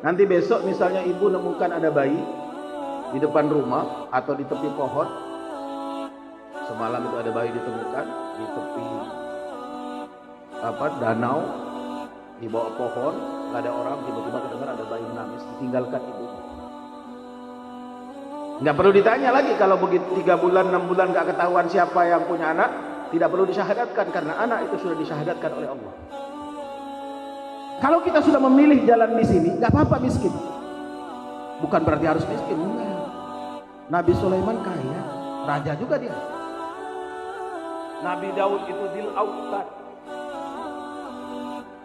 Nanti besok misalnya ibu nemukan ada bayi di depan rumah atau di tepi pohon, semalam itu ada bayi ditemukan di tepi danau, di bawah pohon, nggak ada orang, tiba-tiba kedengar ada bayi menangis, ditinggalkan ibunya. Nggak perlu ditanya lagi kalau begitu 3 bulan 6 bulan nggak ketahuan siapa yang punya anak, tidak perlu disyahadatkan karena anak itu sudah disyahadatkan oleh Allah. Kalau kita sudah memilih jalan di sini, nggak apa-apa miskin. Bukan berarti harus miskin, enggak. Nabi Sulaiman kaya, raja juga dia. Nabi Daud itu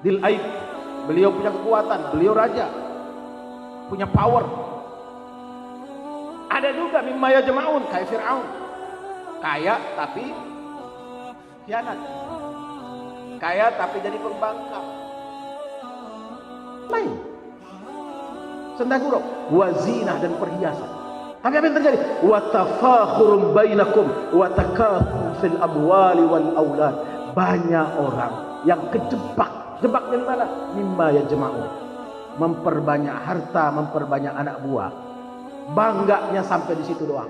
dil aib, beliau punya kekuatan, beliau raja, punya power. Ada juga mimma yajma'un, kayak Fir'aun, kaya tapi khianat, kaya tapi jadi pembangkang, lain sendaguruk, wazinah dan perhiasan. Tapi apa yang terjadi? Wa tafakhurum bainakum wa takathur fil amwali wal aulad. Banyak orang yang kejebak. Jebaknya di mana? Mimma yajma'un. Memperbanyak harta, memperbanyak anak buah. Bangganya sampai di situ doang.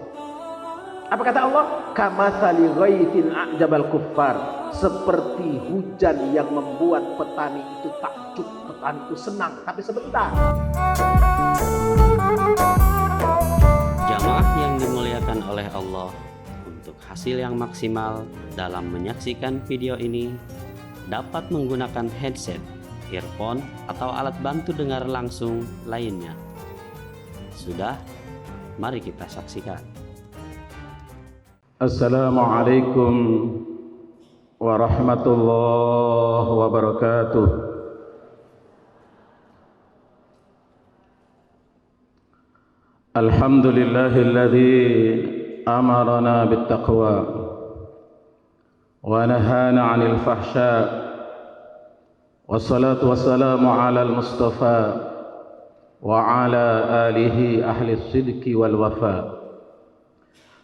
Apa kata Allah? Kamatsali ghaithin a'jabal kuffar. Seperti hujan yang membuat petani itu takjub, petani itu senang, tapi sebentar. Jamaah yang dimuliakan oleh Allah, untuk hasil yang maksimal dalam menyaksikan video ini dapat menggunakan headset, earphone, atau alat bantu dengar langsung lainnya. Sudah, mari kita saksikan. Assalamualaikum warahmatullahi wabarakatuh. Alhamdulillahilladzi amarana bittaqwa wa nahana 'anil fahsya. Wassalatu wassalamu 'alal mustafa wa 'ala alihi ahli sidqi wal wafa.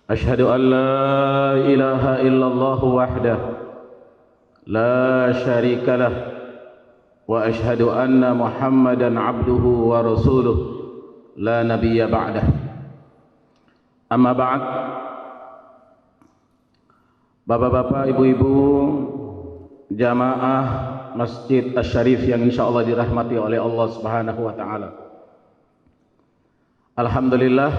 Ashhadu an la ilaha illallah wahdah la syarika lah wa ashhadu anna Muhammadan 'abduhu wa rasuluh la nabiyya ba'dah. Amma ba'd. Bapak-bapak, ibu-ibu, jamaah Masjid Asy-Syarif yang insyaallah dirahmati oleh Allah Subhanahu wa taala. Alhamdulillah,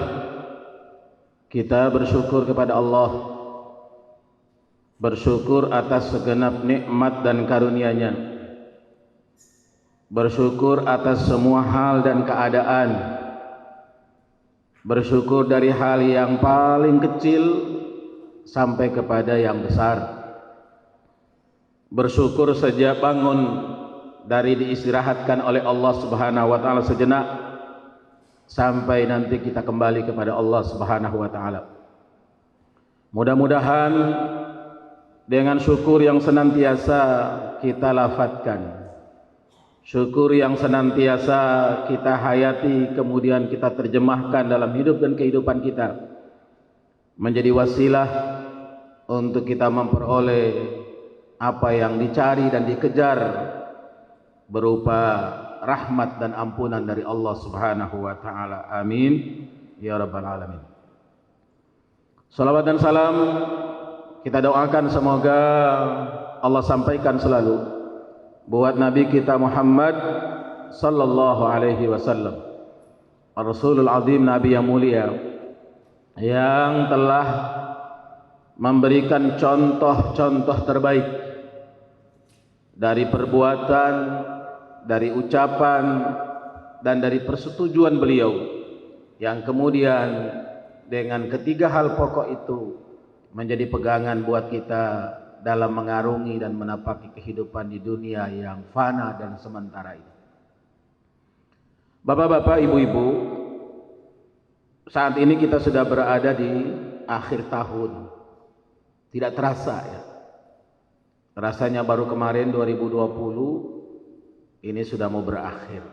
kita bersyukur kepada Allah, bersyukur atas segenap nikmat dan karunia-Nya, bersyukur atas semua hal dan keadaan, bersyukur dari hal yang paling kecil sampai kepada yang besar, bersyukur sejak bangun dari diistirahatkan oleh Allah Subhanahu wa taala sejenak sampai nanti kita kembali kepada Allah Subhanahu wa taala. Mudah-mudahan dengan syukur yang senantiasa kita lafadzkan, syukur yang senantiasa kita hayati, kemudian kita terjemahkan dalam hidup dan kehidupan kita, menjadi wasilah untuk kita memperoleh apa yang dicari dan dikejar berupa rahmat dan ampunan dari Allah Subhanahu wa taala. Amin ya rabbal alamin. Salawat dan salam kita doakan semoga Allah sampaikan selalu buat Nabi kita Muhammad sallallahu alaihi wasallam, Rasulul Azim, Nabi yang mulia, yang telah memberikan contoh-contoh terbaik dari perbuatan, dari ucapan, dan dari persetujuan beliau, yang kemudian dengan ketiga hal pokok itu menjadi pegangan buat kita dalam mengarungi dan menapaki kehidupan di dunia yang fana dan sementara ini. Bapak-bapak, ibu-ibu, saat ini kita sudah berada di akhir tahun. Tidak terasa ya. Rasanya baru kemarin 2020 ini sudah mau berakhir.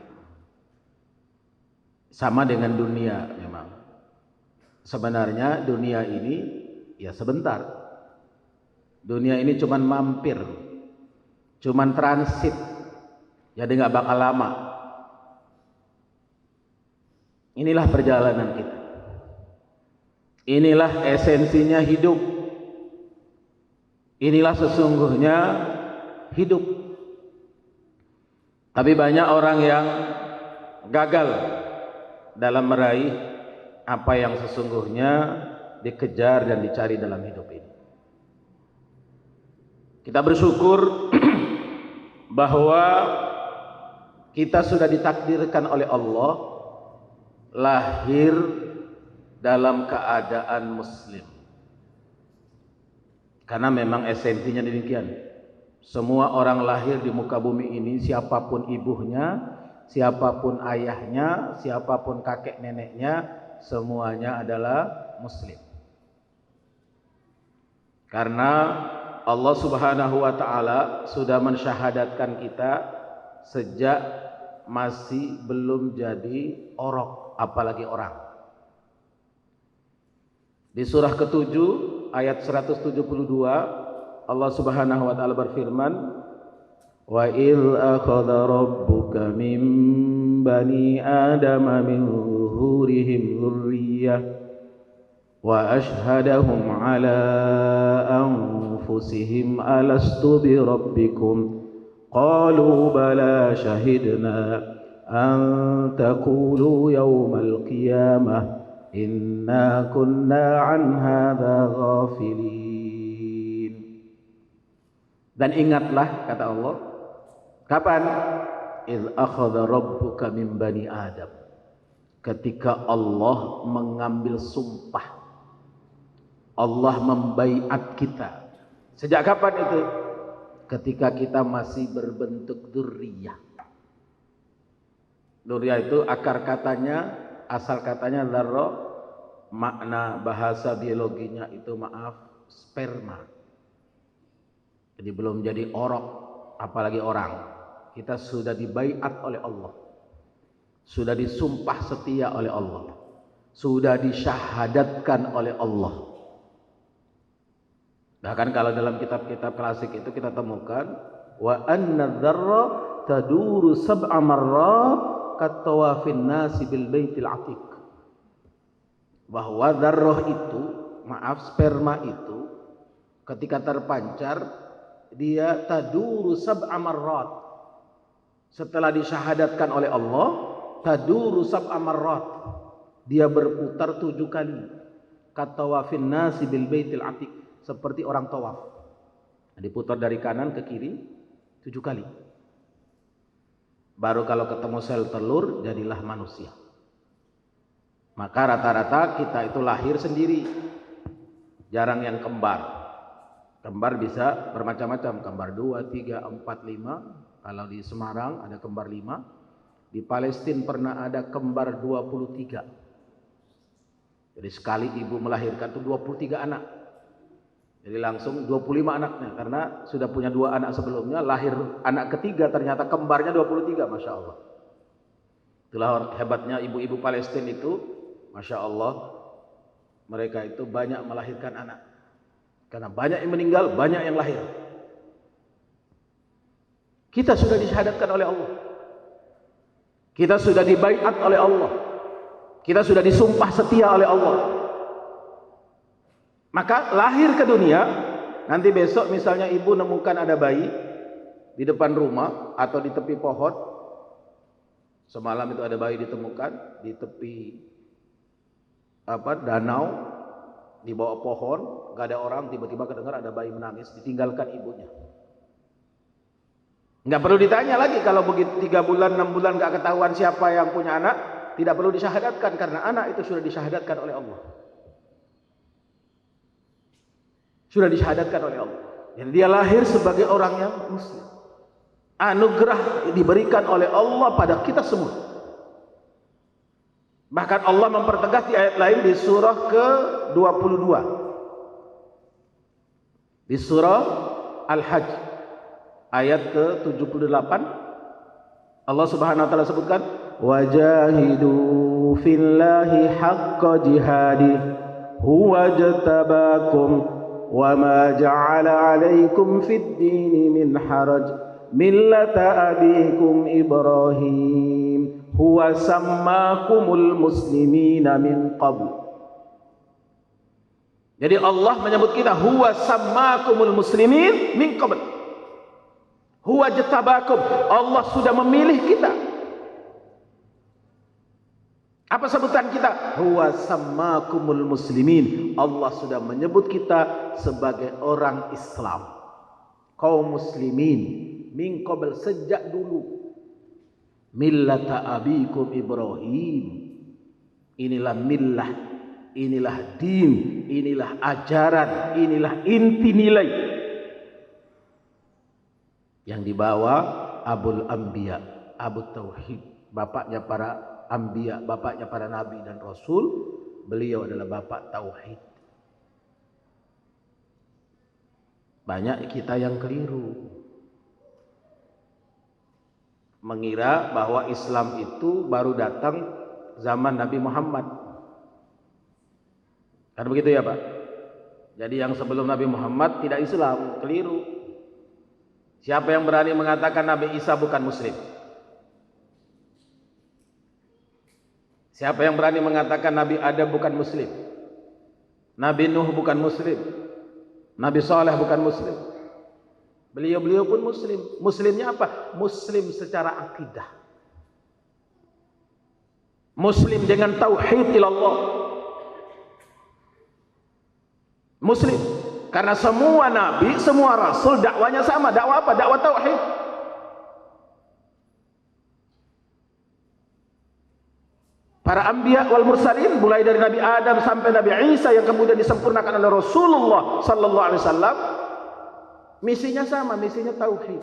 Sama dengan dunia memang. Sebenarnya dunia ini ya sebentar. Dunia ini cuman mampir, cuman transit, jadi nggak bakal lama. Inilah perjalanan kita. Inilah esensinya hidup. Inilah sesungguhnya hidup. Tapi banyak orang yang gagal dalam meraih apa yang sesungguhnya dikejar dan dicari dalam hidup ini. Kita bersyukur bahwa kita sudah ditakdirkan oleh Allah lahir dalam keadaan muslim. Karena memang esensinya demikian. Semua orang lahir di muka bumi ini, siapapun ibunya, siapapun ayahnya, siapapun kakek neneknya, semuanya adalah muslim. Karena Allah Subhanahu wa taala sudah mensyahadatkan kita sejak masih belum jadi orok, apalagi orang. Di surah ke-7 ayat 172 Allah Subhanahu wa taala berfirman, wa idz akhadha rabbuka min bani adama min zuhurihim dzurriyyah wa ashhadahum ala anfusihim alastu bi rabbikum qalu bala shahidna an taqulu yawmal qiyamah inna kunna an hadza ghafilin. Dan ingatlah, kata Allah, kapan? Idz akhadha rabbuka min bani adam, ketika Allah mengambil sumpah, Allah membaiat kita. Sejak kapan itu? Ketika kita masih berbentuk dzurriyyah. Dzurriyyah itu akar katanya, asal katanya dzarrah, makna bahasa biologinya itu sperma. Jadi belum jadi orok, apalagi orang. Kita sudah dibaiat oleh Allah, sudah disumpah setia oleh Allah, sudah disyahadatkan oleh Allah. Bahkan kalau dalam kitab-kitab klasik itu kita temukan wa anna dzarra taduru sab'a marrat katawafin nasi bil baitil atiq, bahwa dzarrah itu, sperma itu ketika terpancar dia taduru sab'a marrat, setelah disyahadatkan oleh Allah, taduru sab'a marrat, dia berputar 7 kali, katawafin nasi bil baitil atiq, seperti orang tawaf, diputar dari kanan ke kiri 7 kali. Baru kalau ketemu sel telur jadilah manusia. Maka rata-rata kita itu lahir sendiri, jarang yang kembar. Kembar bisa bermacam-macam, kembar 2, 3, 4, 5. Kalau di Semarang ada kembar 5. Di Palestina pernah ada kembar 23. Jadi sekali ibu melahirkan itu 23 anak. Jadi langsung 25 anaknya, karena sudah punya 2 anak sebelumnya, lahir anak ketiga ternyata kembarnya 23, Masya Allah. Itulah hebatnya ibu-ibu Palestina itu, Masya Allah, mereka itu banyak melahirkan anak. Karena banyak yang meninggal, banyak yang lahir. Kita sudah disyahadatkan oleh Allah, kita sudah dibaiat oleh Allah, kita sudah disumpah setia oleh Allah. Maka lahir ke dunia, nanti besok misalnya ibu nemukan ada bayi di depan rumah atau di tepi pohon. Semalam itu ada bayi ditemukan di tepi danau, di bawah pohon, gak ada orang, tiba-tiba kedengar ada bayi menangis, ditinggalkan ibunya. Nggak perlu ditanya lagi, kalau begitu 3 bulan, 6 bulan gak ketahuan siapa yang punya anak, tidak perlu disyahadatkan, karena anak itu sudah disyahadatkan oleh Allah. Sudah disyahadatkan oleh Allah. Jadi dia lahir sebagai orang yang muslim. Anugerah diberikan oleh Allah pada kita semua. Bahkan Allah mempertegas di ayat lain di surah ke-22. Di surah Al-Hajj ayat ke-78 Allah Subhanahu wa taala sebutkan, wajahidu fillahi haqqa jihadi huwa jatabakum wa ma ja'ala 'alaikum fid dini min haraj millata abikum Ibrahim huwa sammakumul muslimina min qabl. Jadi Allah menyebut kita huwa sammakumul muslimin min qabl. Huwa jatabakum. Allah sudah memilih kita. Apa sebutan kita? Huwa sammakumul muslimin. Allah sudah menyebut kita sebagai orang Islam, kaum muslimin, min qabl, sejak dulu. Millata abikum Ibrahim. Inilah millah, inilah din, inilah ajaran, inilah inti nilai yang dibawa Abul Anbiya, Abu Tauhid, bapaknya para Anbiya, bapaknya para Nabi dan Rasul. Beliau adalah bapak Tauhid. Banyak kita yang keliru, mengira bahwa Islam itu baru datang zaman Nabi Muhammad. Kan begitu ya Pak? Jadi yang sebelum Nabi Muhammad tidak Islam, keliru. Siapa yang berani mengatakan Nabi Isa bukan Muslim? Siapa yang berani mengatakan Nabi Adam bukan Muslim? Nabi Nuh bukan Muslim? Nabi Saleh bukan Muslim? Beliau-beliau pun Muslim. Muslimnya apa? Muslim secara akidah. Muslim dengan tauhid ilallah. Muslim. Karena semua nabi, semua rasul dakwanya sama. Dakwah apa? Dakwah tauhid. Para anbiya wal mursalin, mulai dari Nabi Adam sampai Nabi Isa yang kemudian disempurnakan oleh Rasulullah sallallahu alaihi wasallam, misinya sama, misinya tauhid.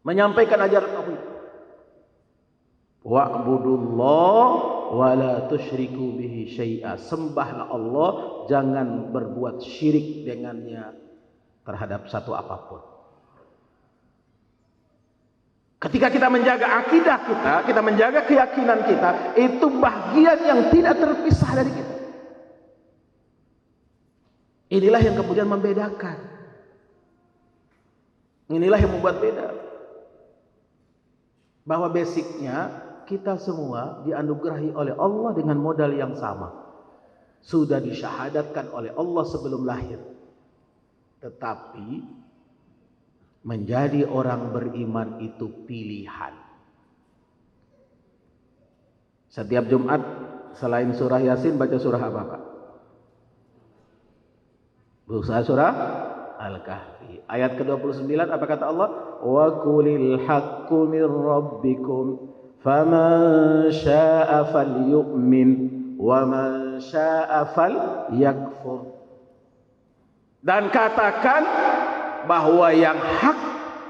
Menyampaikan ajaran tauhid. Wa'budullah wa la tusyriku bihi syai'a. Sembahlah Allah, jangan berbuat syirik dengannya terhadap satu apapun. Ketika kita menjaga akidah kita menjaga keyakinan kita, itu bagian yang tidak terpisah dari kita. Inilah yang kemudian membedakan. Inilah yang membuat beda. Bahwa basicnya kita semua dianugerahi oleh Allah dengan modal yang sama. Sudah disyahadatkan oleh Allah sebelum lahir. Tetapi menjadi orang beriman itu pilihan. Setiap Jumat selain surah Yasin baca surah apa Pak? Berusaha surah Al-Kahfi. Ayat ke-29 apa kata Allah? Wa qulil haqqu mir rabbikum faman syaa'a falyu'min wa man syaa'a falyakfur. Dan katakan bahwa yang hak,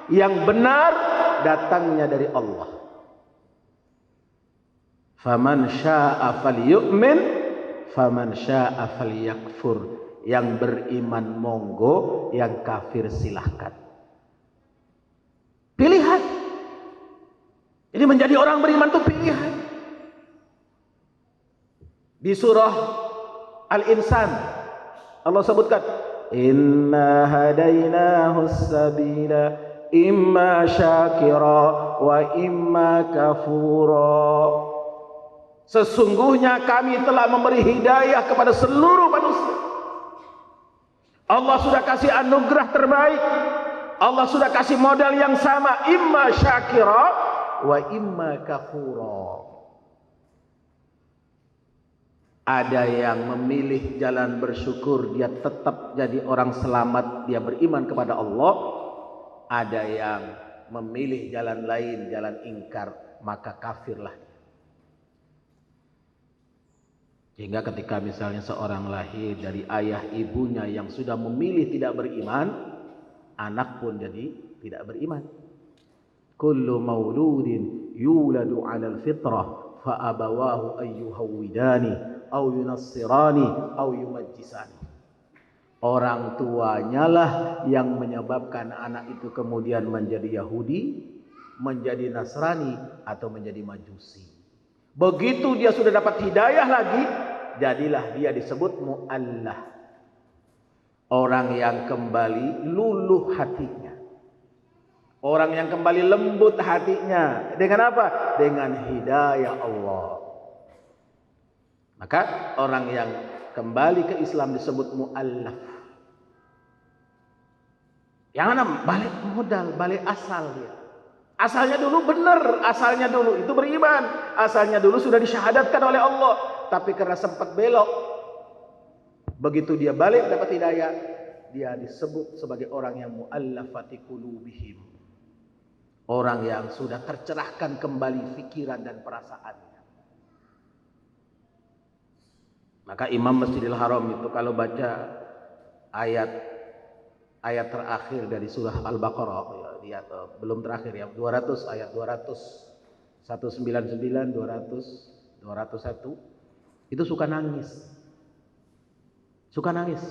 yang benar datangnya dari Allah. Faman syaa'a falyu'min, faman syaa'a falyakfur. Yang beriman monggo, yang kafir silahkan. Pilihan. Jadi menjadi orang beriman itu pilihan. Di surah Al-Insan Allah sebutkan, inna hadainahu sabila imma syakira wa imma kafura. Sesungguhnya kami telah memberi hidayah kepada seluruh manusia. Allah sudah kasih anugerah terbaik. Allah sudah kasih modal yang sama, imma syakira wa imma kafura. Ada yang memilih jalan bersyukur, dia tetap jadi orang selamat, dia beriman kepada Allah. Ada yang memilih jalan lain, jalan ingkar, maka kafirlah. Sehingga ketika misalnya seorang lahir dari ayah ibunya yang sudah memilih tidak beriman, anak pun jadi tidak beriman. Kullu mauludin yuladu 'alal fitrah fa abawahu ayyuhawwidani aw yunassirani aw yumajjisani. Orang tuanya lah yang menyebabkan anak itu kemudian menjadi Yahudi, menjadi Nasrani atau menjadi Majusi. Begitu dia sudah dapat hidayah lagi, jadilah dia disebut mu'allah. Orang yang kembali luluh hatinya. Orang yang kembali lembut hatinya. Dengan apa? Dengan hidayah Allah. Maka orang yang kembali ke Islam disebut mu'allaf. Yang mana? Balik modal, balik asal dia. Asalnya dulu benar, asalnya dulu itu beriman, asalnya dulu sudah disyahadatkan oleh Allah, tapi karena sempat belok, begitu dia balik dapat hidayah, dia disebut sebagai orang yang mu'allafati qulubihim. Orang yang sudah tercerahkan kembali pikiran dan perasaannya. Maka Imam Masjidil Haram itu kalau baca ayat terakhir dari surah Al-Baqarah, ya, dia belum terakhir ya, 200 ayat 200 199 200 201 itu suka nangis. Suka nangis.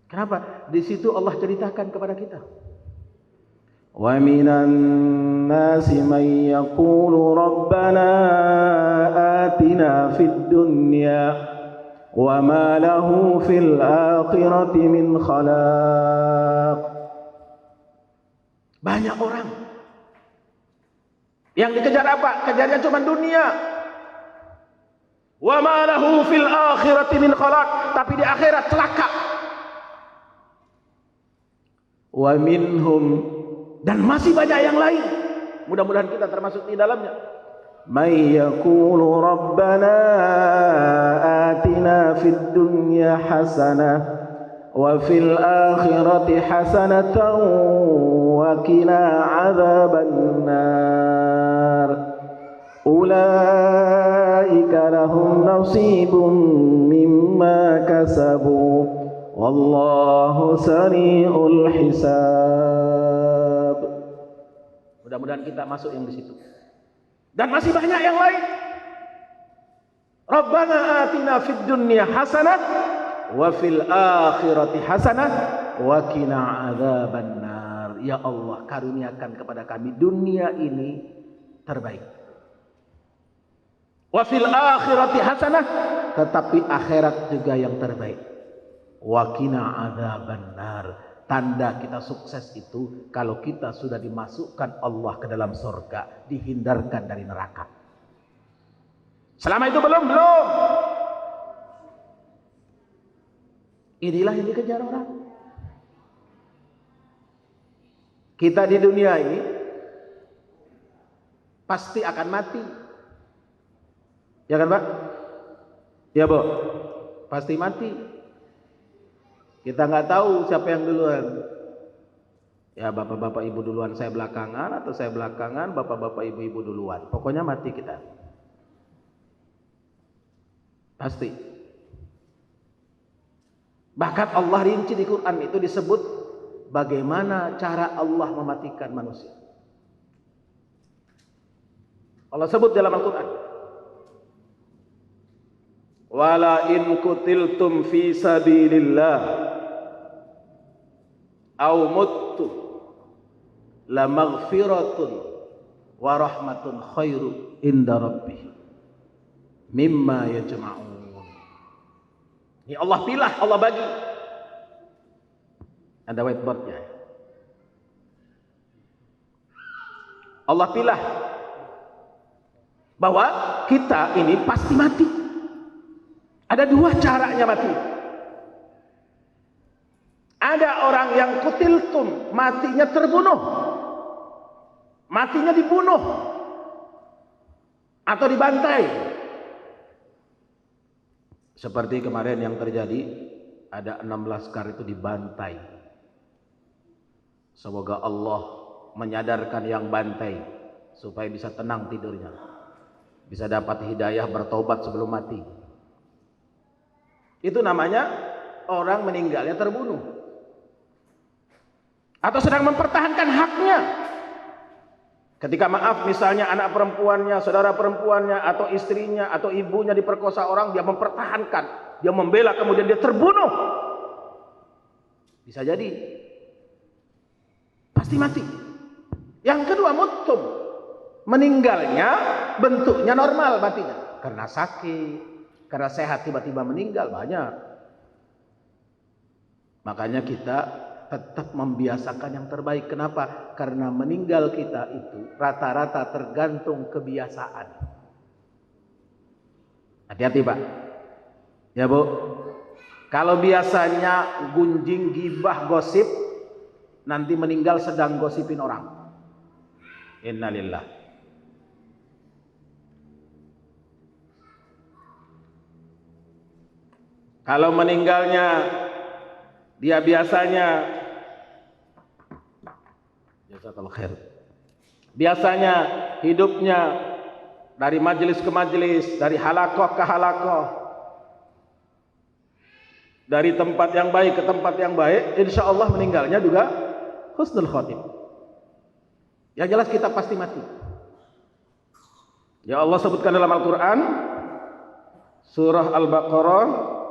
Kenapa? Di situ Allah ceritakan kepada kita. Wa minan nasi man yaqulu rabbana atina fid dunya wa ma lahu fil akhirati min khalaq. Banyak orang yang dikejar apa? Kejarnya cuma dunia. Wa ma lahu fil akhirati min khalaq, tapi di akhirat celaka. Wa minhum, dan masih banyak yang lain. Mudah-mudahan kita termasuk di dalamnya. May yaqulu rabbana atina fid dunya hasanah wa fil akhirati hasanatan wa qina adzabannar. Ulaika lahum nasibun mimma kasabu wallahu sari'ul hisab. Mudah-mudahan kita masuk yang di situ. Dan masih banyak yang lain. Rabbana atina fid dunya hasanah wa fil akhirati hasanah wa qina adzabannar. Ya Allah, karuniakan kepada kami dunia ini terbaik. Wa fil akhirati hasanah, tetapi akhirat juga yang terbaik. Wa qina adzabannar. Tanda kita sukses itu kalau kita sudah dimasukkan Allah ke dalam surga, dihindarkan dari neraka. Selama itu belum. Inilah yang dikejar orang. Kita di dunia ini pasti akan mati. Ya kan, Pak? Ya, Bu. Pasti mati. Kita nggak tahu siapa yang duluan. Ya, bapak-bapak ibu duluan, saya belakangan, atau saya belakangan, bapak-bapak ibu-ibu duluan. Pokoknya mati kita. Pasti. Bahkan Allah rinci di Quran itu disebut bagaimana cara Allah mematikan manusia. Allah sebut dalam Al-Quran. Wala in kutiltum fi sabilillah au muttu la maghfiratun wa rahmatun khairu inda rabbih mimma yajma'un. Ini Allah pilih, Allah bagi. Ada whiteboardnya. Allah pilih bahwa kita ini pasti mati. Ada dua caranya mati. Ada orang yang kutiltum, matinya terbunuh, matinya dibunuh atau dibantai. Seperti kemarin yang terjadi, ada 6 laskar itu dibantai. Semoga Allah menyadarkan yang bantai supaya bisa tenang tidurnya, bisa dapat hidayah bertobat sebelum mati. Itu namanya orang meninggalnya terbunuh, atau sedang mempertahankan haknya. Ketika maaf misalnya anak perempuannya, saudara perempuannya, atau istrinya, atau ibunya diperkosa orang, dia mempertahankan, dia membela, kemudian dia terbunuh. Bisa jadi pasti mati. Yang kedua mutum, meninggalnya bentuknya normal matinya, karena sakit, karena sehat tiba-tiba meninggal, banyak. Makanya kita tetap membiasakan yang terbaik. Kenapa? Karena meninggal kita itu rata-rata tergantung kebiasaan. Hati-hati Pak. Ya Bu. Kalau biasanya gunjing, gibah, gosip, nanti meninggal sedang gosipin orang. Innalillah. Kalau meninggalnya dia biasanya jazakallahu khair. Biasanya hidupnya dari majelis ke majelis, dari halakoh ke halakoh, dari tempat yang baik ke tempat yang baik, insya Allah meninggalnya juga husnul khotim. Yang jelas kita pasti mati. Ya Allah sebutkan dalam Al-Quran surah Al-Baqarah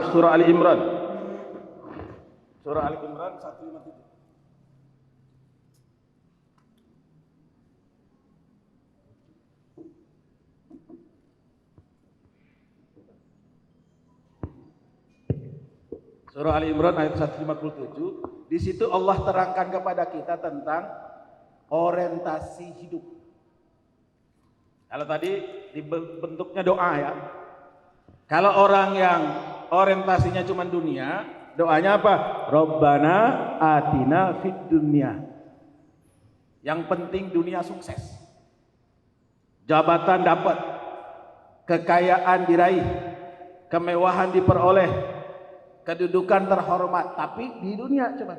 surah Ali Imran. Surah Ali Imran 157. Surah Ali Imran ayat 157. Di situ Allah terangkan kepada kita tentang orientasi hidup. Kalau tadi bentuknya doa ya. Kalau orang yang orientasinya cuma dunia, doanya apa? Rabbana atina fid dunya. Yang penting dunia sukses. Jabatan dapat, kekayaan diraih, kemewahan diperoleh, kedudukan terhormat, tapi di dunia cuma.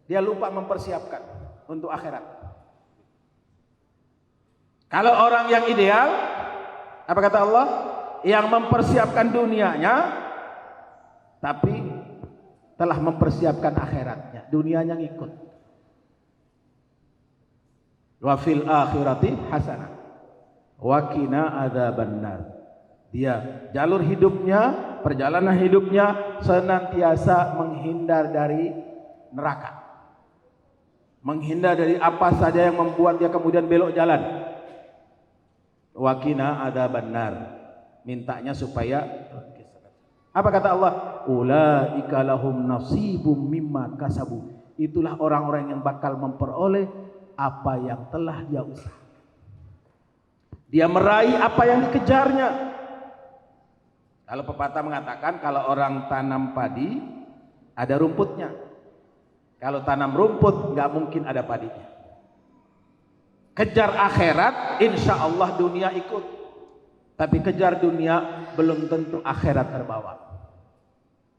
Dia lupa mempersiapkan untuk akhirat. Kalau orang yang ideal, apa kata Allah? Yang mempersiapkan dunianya tapi telah mempersiapkan akhiratnya, dunianya ngikut. Wa fil akhirati hasanah wa qina adzabannar. Dia jalur hidupnya, perjalanan hidupnya senantiasa menghindar dari neraka, menghindar dari apa saja yang membuat dia kemudian belok jalan. Wa qina adzabannar. Mintanya supaya apa kata Allah? Ulaika lahum nasibum mimma kasabu. Itulah orang-orang yang bakal memperoleh apa yang telah dia usahakan. Dia meraih apa yang dikejarnya. Kalau pepatah mengatakan kalau orang tanam padi ada rumputnya. Kalau tanam rumput nggak mungkin ada padinya. Kejar akhirat, insya Allah dunia ikut. Tapi kejar dunia belum tentu akhirat terbawa.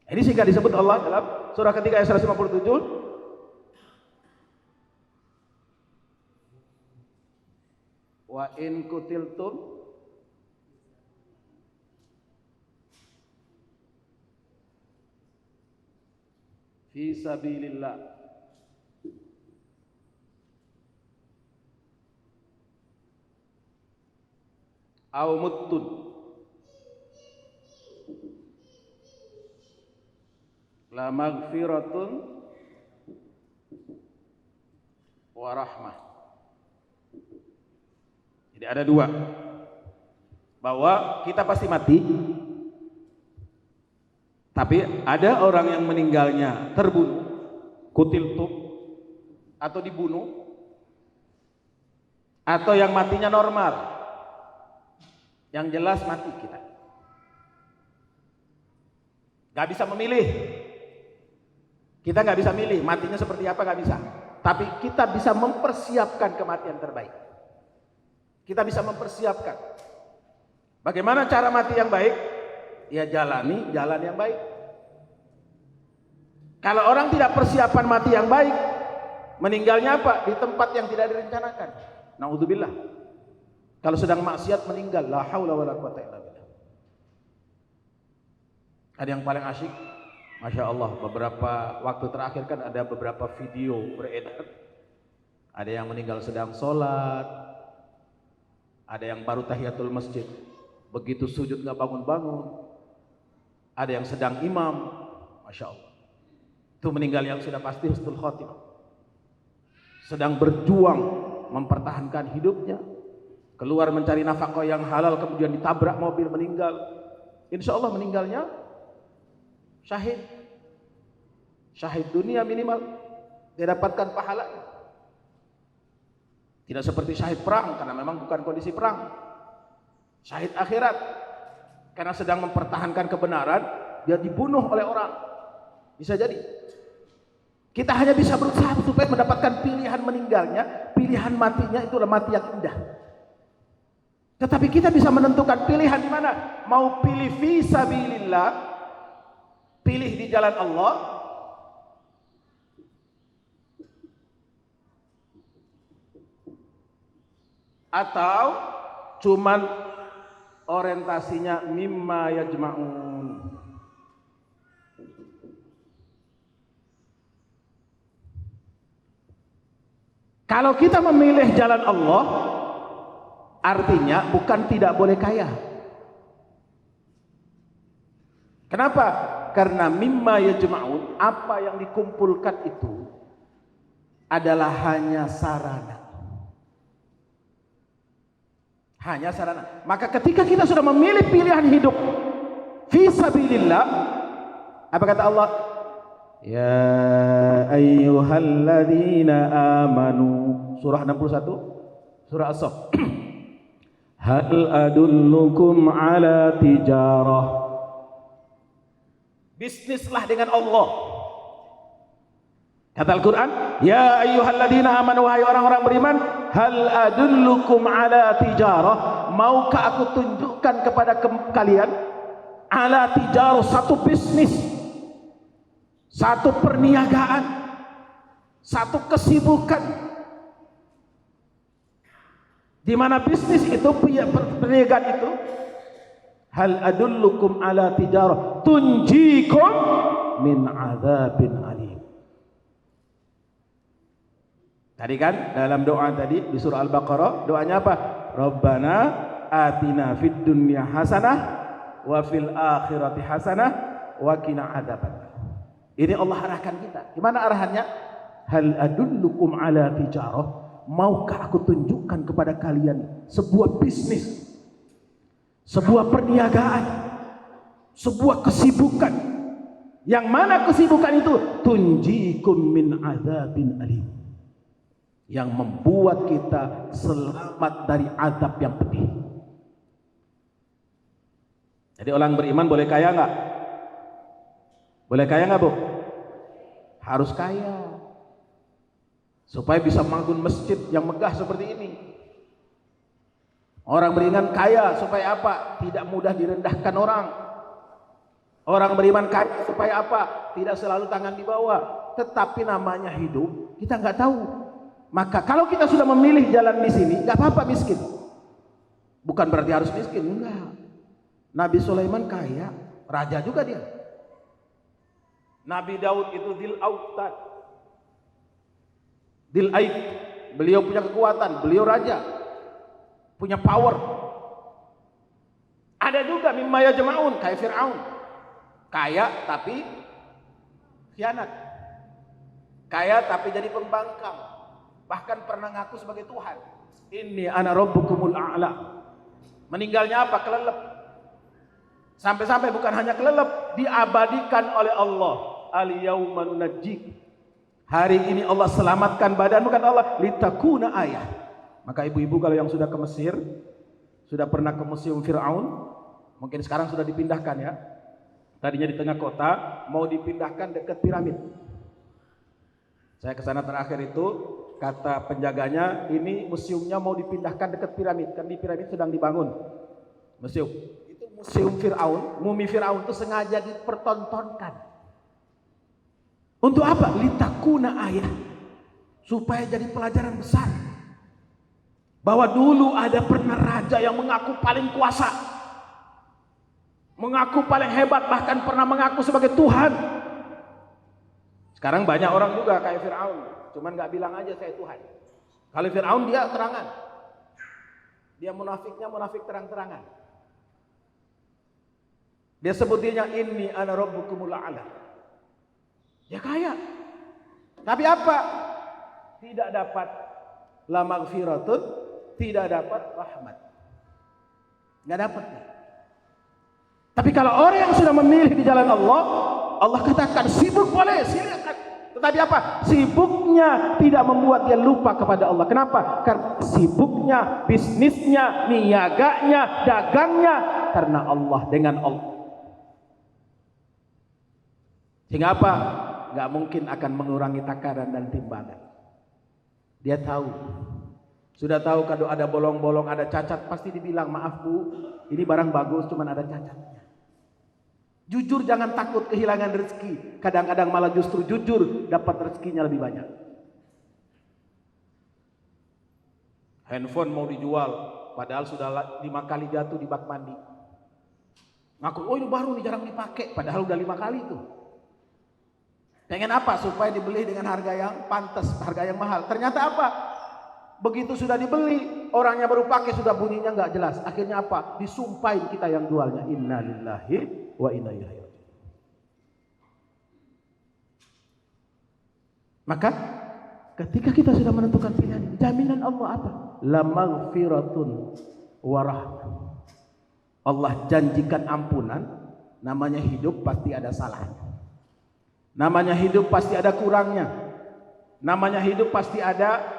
Ini sehingga disebut Allah dalam surah ketiga ayat 157. Wa in kutiltum fi sabilillah aw muttun la maghfiratun wa rahmah. Jadi ada dua, bahwa kita pasti mati, tapi ada orang yang meninggalnya terbunuh, kutiltum, atau dibunuh, atau yang matinya normal. Yang jelas mati kita. Gak bisa memilih. Kita gak bisa milih matinya seperti apa, gak bisa. Tapi kita bisa mempersiapkan kematian terbaik. Kita bisa mempersiapkan. Bagaimana cara mati yang baik? Ya jalani jalan yang baik. Kalau orang tidak persiapan mati yang baik, meninggalnya apa? Di tempat yang tidak direncanakan. Naudzubillah. Kalau sedang maksiat meninggal, la haula wala quwata illa billah. Ada yang paling asyik, masya Allah, beberapa waktu terakhir kan ada beberapa video beredar. Ada yang meninggal sedang sholat, ada yang baru tahiyatul masjid. begitu sujud nggak bangun-bangun. Ada yang sedang imam, Masya Allah, itu meninggal yang sudah pasti husnul khotimah. Sedang berjuang mempertahankan hidupnya, keluar mencari nafkah yang halal, kemudian ditabrak mobil meninggal. Insya Allah meninggalnya syahid, syahid dunia minimal, dia dapatkan pahalanya. Tidak seperti syahid perang, karena memang bukan kondisi perang. Syahid akhirat, karena sedang mempertahankan kebenaran, dia dibunuh oleh orang. Bisa jadi. Kita hanya bisa berusaha supaya mendapatkan pilihan meninggalnya, pilihan matinya itulah mati yang indah. Tetapi kita bisa menentukan pilihan di mana. Mau pilih fi sabilillah, pilih di jalan Allah, atau cuman orientasinya mimma yajma'un. Kalau kita memilih jalan Allah, artinya bukan tidak boleh kaya. Kenapa? Karena mimma yajma'un, apa yang dikumpulkan itu adalah hanya sarana. Hanya sarana. Maka ketika kita sudah memilih pilihan hidup fi sabilillah, apa kata Allah? Ya ayyuhalladzina amanu, surah 61, surah As-Saff. Hal adullukum ala tijarah, bisnislah dengan Allah. Kata Al-Quran, ya ayyuhalladzina amanu, wahai orang-orang beriman, hal adullukum ala tijarah, maukah aku tunjukkan kepada kalian ala tijarah, satu bisnis, satu perniagaan, satu kesibukan, di mana bisnis itu, perniagaan itu, hal adullukum ala tijarah tunjikum min adzabin alim. Tadi kan dalam doa tadi di surah Al-Baqarah, doanya apa? Rabbana atina fid dunya hasanah wa fil akhirati hasanah wa qina adzabannar. Ini Allah arahkan kita. Gimana arahannya? Hal adullukum ala tijarah, maukah aku tunjukkan kepada kalian sebuah bisnis, sebuah perniagaan, sebuah kesibukan, yang mana kesibukan itu tunjikum min adzabin alim, yang membuat kita selamat dari azab yang pedih. Jadi orang beriman boleh kaya nggak? Boleh kaya nggak, Bu? Harus kaya supaya bisa bangun masjid yang megah seperti ini. Orang beriman kaya supaya apa? Tidak mudah direndahkan orang. Orang beriman kaya supaya apa? Tidak selalu tangan di bawah. Tetapi namanya hidup, kita nggak tahu. Maka kalau kita sudah memilih jalan di sini, nggak apa-apa miskin. Bukan berarti harus miskin, enggak. Nabi Sulaiman kaya, raja juga dia. Nabi Daud itu dil autad, dil aid, beliau punya kekuatan, beliau raja, punya power. Ada juga mimma yajma'un, kayak Fir'aun, kaya tapi khianat, kaya tapi jadi pembangkang, bahkan pernah ngaku sebagai Tuhan. Inni ana rabbukumul a'la. Meninggalnya apa? Kelelep. Sampai-sampai bukan hanya kelelep, diabadikan oleh Allah. Al-yauma nunajjik. Hari ini Allah selamatkan badanmu, kata Allah, litakuna ayah. Maka ibu-ibu kalau yang sudah ke Mesir, sudah pernah ke museum Fir'aun, mungkin sekarang sudah dipindahkan ya. Tadinya di tengah kota, mau dipindahkan dekat piramid. Saya ke sana terakhir itu, kata penjaganya, ini museumnya mau dipindahkan dekat piramid, kan di piramid sedang dibangun museum. Itu museum Fir'aun, mumi Fir'aun itu sengaja dipertontonkan. Untuk apa? Litakuna ayah, supaya jadi pelajaran besar bahwa dulu ada pernah raja yang mengaku paling kuasa, mengaku paling hebat, bahkan pernah mengaku sebagai Tuhan. Sekarang banyak orang juga kayak Fir'aun, cuman nggak bilang aja saya Tuhan. Kalau Fir'aun dia terangan, dia munafiknya munafik terang-terangan. Dia sebut dirinya inni ana rabbukumul a'la. Dia kaya. Tapi apa? Tidak dapat la maghfiratun, tidak dapat rahmat. Enggak dapat. Tapi kalau orang yang sudah memilih di jalan Allah, Allah katakan sibuk boleh, silakan. Tetapi apa? Sibuknya tidak membuat dia lupa kepada Allah. Kenapa? Karena sibuknya, bisnisnya, niaganya, dagangnya karena Allah, dengan Allah. Sehingga apa? Gak mungkin akan mengurangi takaran dan timbangan. Dia tahu. Sudah tahu kalau ada bolong-bolong, ada cacat, pasti dibilang, maaf bu, ini barang bagus, cuman ada cacatnya. Jujur, jangan takut kehilangan rezeki. Kadang-kadang malah justru jujur dapat rezekinya lebih banyak. Handphone mau dijual, padahal sudah 5 kali jatuh di bak mandi. Ngaku, oh ini baru nih, jarang dipakai, padahal udah 5 kali tuh. Pengen apa? Supaya dibeli dengan harga yang pantas, harga yang mahal. Ternyata apa? Begitu sudah dibeli, orangnya baru pakai sudah bunyinya nggak jelas. Akhirnya apa? Disumpahin kita yang jualnya. Inna lillahi wa inna ilaihi raji'un. Maka ketika kita sudah menentukan pilihan ini, jaminan Allah apa? La maghfiratun wa rahmah. Allah janjikan ampunan. Namanya hidup pasti ada salahnya. Namanya hidup pasti ada kurangnya. Namanya hidup pasti ada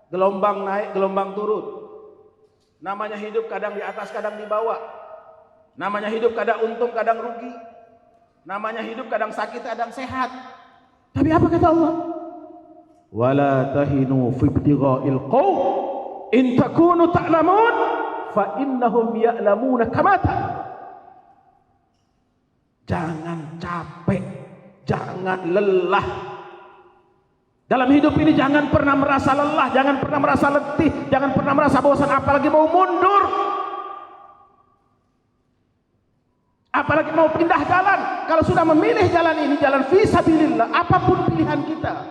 gelombang naik, gelombang turun. Namanya hidup kadang di atas, kadang di bawah. Namanya hidup kadang untung, kadang rugi. Namanya hidup kadang sakit, kadang sehat. Tapi apa kata Allah? Wala tahinu fi ibtigha'il qaum in takunu ta'lamun fa innahum ya'lamuna kama ta'lamun. Jangan capek, jangan lelah. Dalam hidup ini jangan pernah merasa lelah, jangan pernah merasa letih, jangan pernah merasa bosan, apalagi mau mundur, apalagi mau pindah jalan. Kalau sudah memilih jalan ini, jalan fisabilillah, apapun pilihan kita,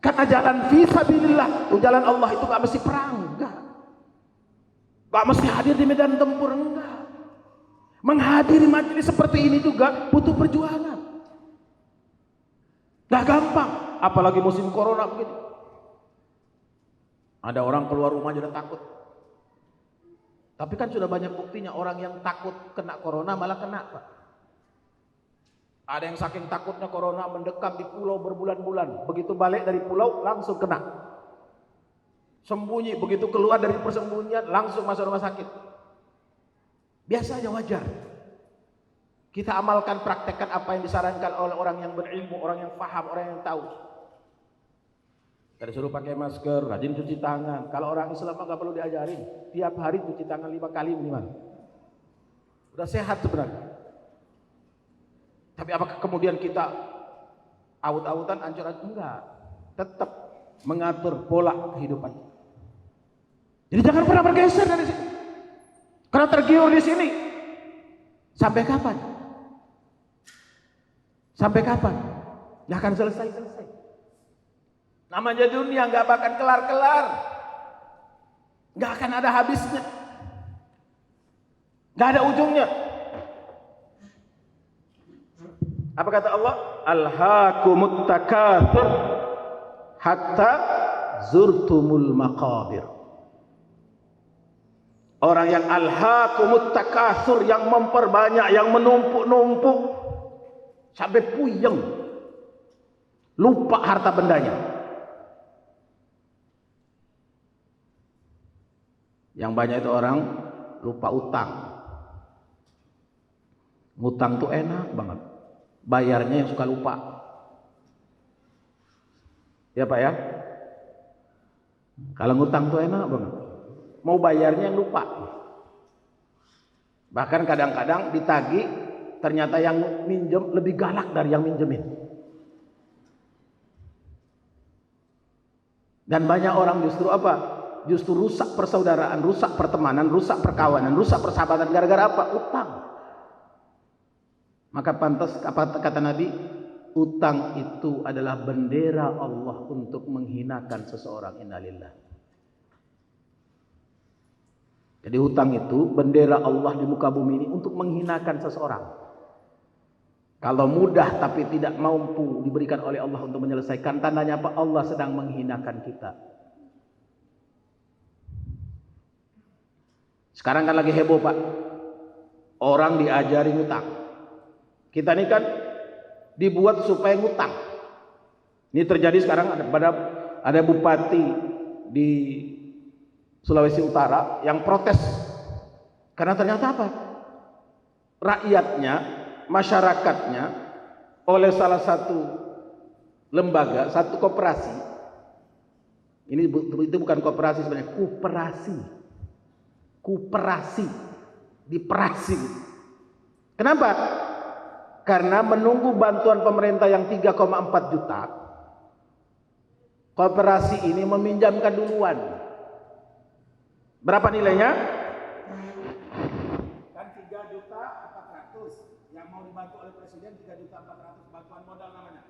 karena jalan fisabilillah, jalan Allah itu gak mesti perang, enggak, gak mesti hadir di medan tempur, enggak. Menghadiri majelis seperti ini juga butuh perjuangan, gak gampang. Apalagi musim corona begini. Ada orang keluar rumah sudah takut. Tapi kan sudah banyak buktinya orang yang takut kena corona malah kena, Pak. Ada yang saking takutnya corona mendekam di pulau berbulan-bulan. Begitu balik dari pulau langsung kena. Sembunyi, begitu keluar dari persembunyian langsung masuk rumah sakit. Biasa aja, wajar. Kita amalkan, praktekkan apa yang disarankan oleh orang yang berilmu, orang yang paham, orang yang tahu. Kita disuruh pakai masker, rajin cuci tangan. Kalau orang Islam nggak perlu diajarin, tiap hari cuci tangan 5 kali minimal. Udah sehat sebenarnya. Tapi apakah kemudian kita awut-awutan, ancur-ancur? Enggak. Tetap mengatur pola kehidupan. Jadi jangan pernah bergeser dari sini. Karena tergiur di sini. Sampai kapan? Sampai kapan? Nggak akan selesai-selesai. Namanya dunia nggak bakal kelar-kelar, nggak akan ada habisnya, nggak ada ujungnya. Apa kata Allah? Alhaakumut takatsur hatta zurtumul maqabir. Orang yang alhaakumut takatsur, yang memperbanyak, yang menumpuk-numpuk sampai puyeng, lupa harta bendanya. Yang banyak itu orang lupa utang. Ngutang tuh enak banget, bayarnya yang suka lupa. Ya Pak ya, kalau ngutang tuh enak banget, mau bayarnya yang lupa. Bahkan kadang-kadang ditagih, ternyata yang minjem lebih galak dari yang minjemin. Dan banyak orang justru apa? Justru rusak persaudaraan, rusak pertemanan, rusak perkawanan, rusak persahabatan. Gara-gara apa? Utang. Maka pantas kata Nabi, utang itu adalah bendera Allah untuk menghinakan seseorang. Innalillah. Jadi hutang itu bendera Allah di muka bumi ini untuk menghinakan seseorang. Kalau mudah tapi tidak mampu diberikan oleh Allah untuk menyelesaikan, tandanya apa? Allah sedang menghinakan kita. Sekarang kan lagi heboh Pak, orang diajari ngutang. Kita ini kan dibuat supaya ngutang. Ini terjadi sekarang ada bupati di Sulawesi Utara yang protes karena ternyata apa? Rakyatnya, masyarakatnya oleh salah satu lembaga, satu koperasi. Itu bukan koperasi sebenarnya, koperasi diperasi. Kenapa? Karena menunggu bantuan pemerintah yang 3,4 juta, koperasi ini meminjamkan duluan. Berapa nilainya? Kan 3.400.000 yang mau dibantu oleh presiden, 3.400.000 bantuan modal namanya.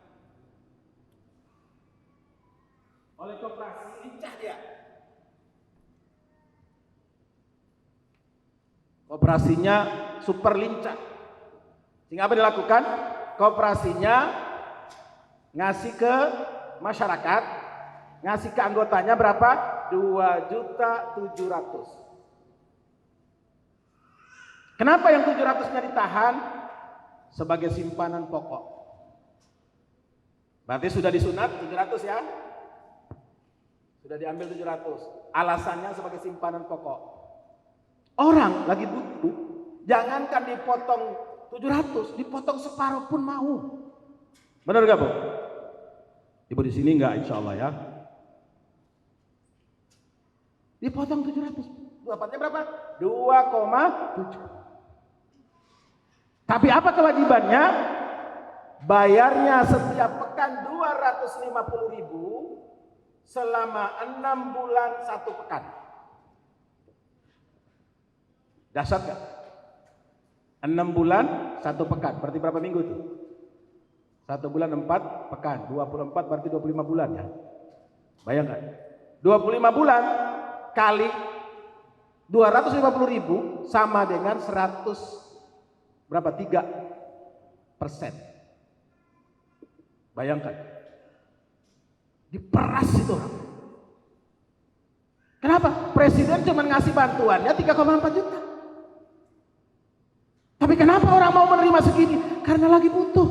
Oleh koperasi lincah dia. Koperasinya super lincah. Sehingga apa dilakukan? Koperasinya ngasih ke masyarakat, ngasih ke anggotanya berapa? 2.700.000. Kenapa yang 700-nya ditahan? Sebagai simpanan pokok. Berarti sudah disunat 700 ya? Sudah diambil 700. Alasannya sebagai simpanan pokok. Orang lagi butuh, jangankan dipotong 700, dipotong separuh pun mau. Benar gak Bu? Ibu di sini enggak insya Allah ya. Dipotong 700, dapatnya berapa? 2,7. Tapi apa kewajibannya? Bayarnya setiap pekan 250.000 selama 6 bulan 1 pekan. Dasar gak? 6 bulan 1 pekan, berarti berapa minggu itu? 1 bulan 4 pekan, 24 berarti 25 bulan ya. Bayangkan, 25 bulan kali 250.000 sama dengan 100 berapa? 3%. Bayangkan, diperas itu orang. Kenapa? Presiden cuma ngasih bantuannya 3,4 juta. Tapi kenapa orang mau menerima segini? Karena lagi butuh.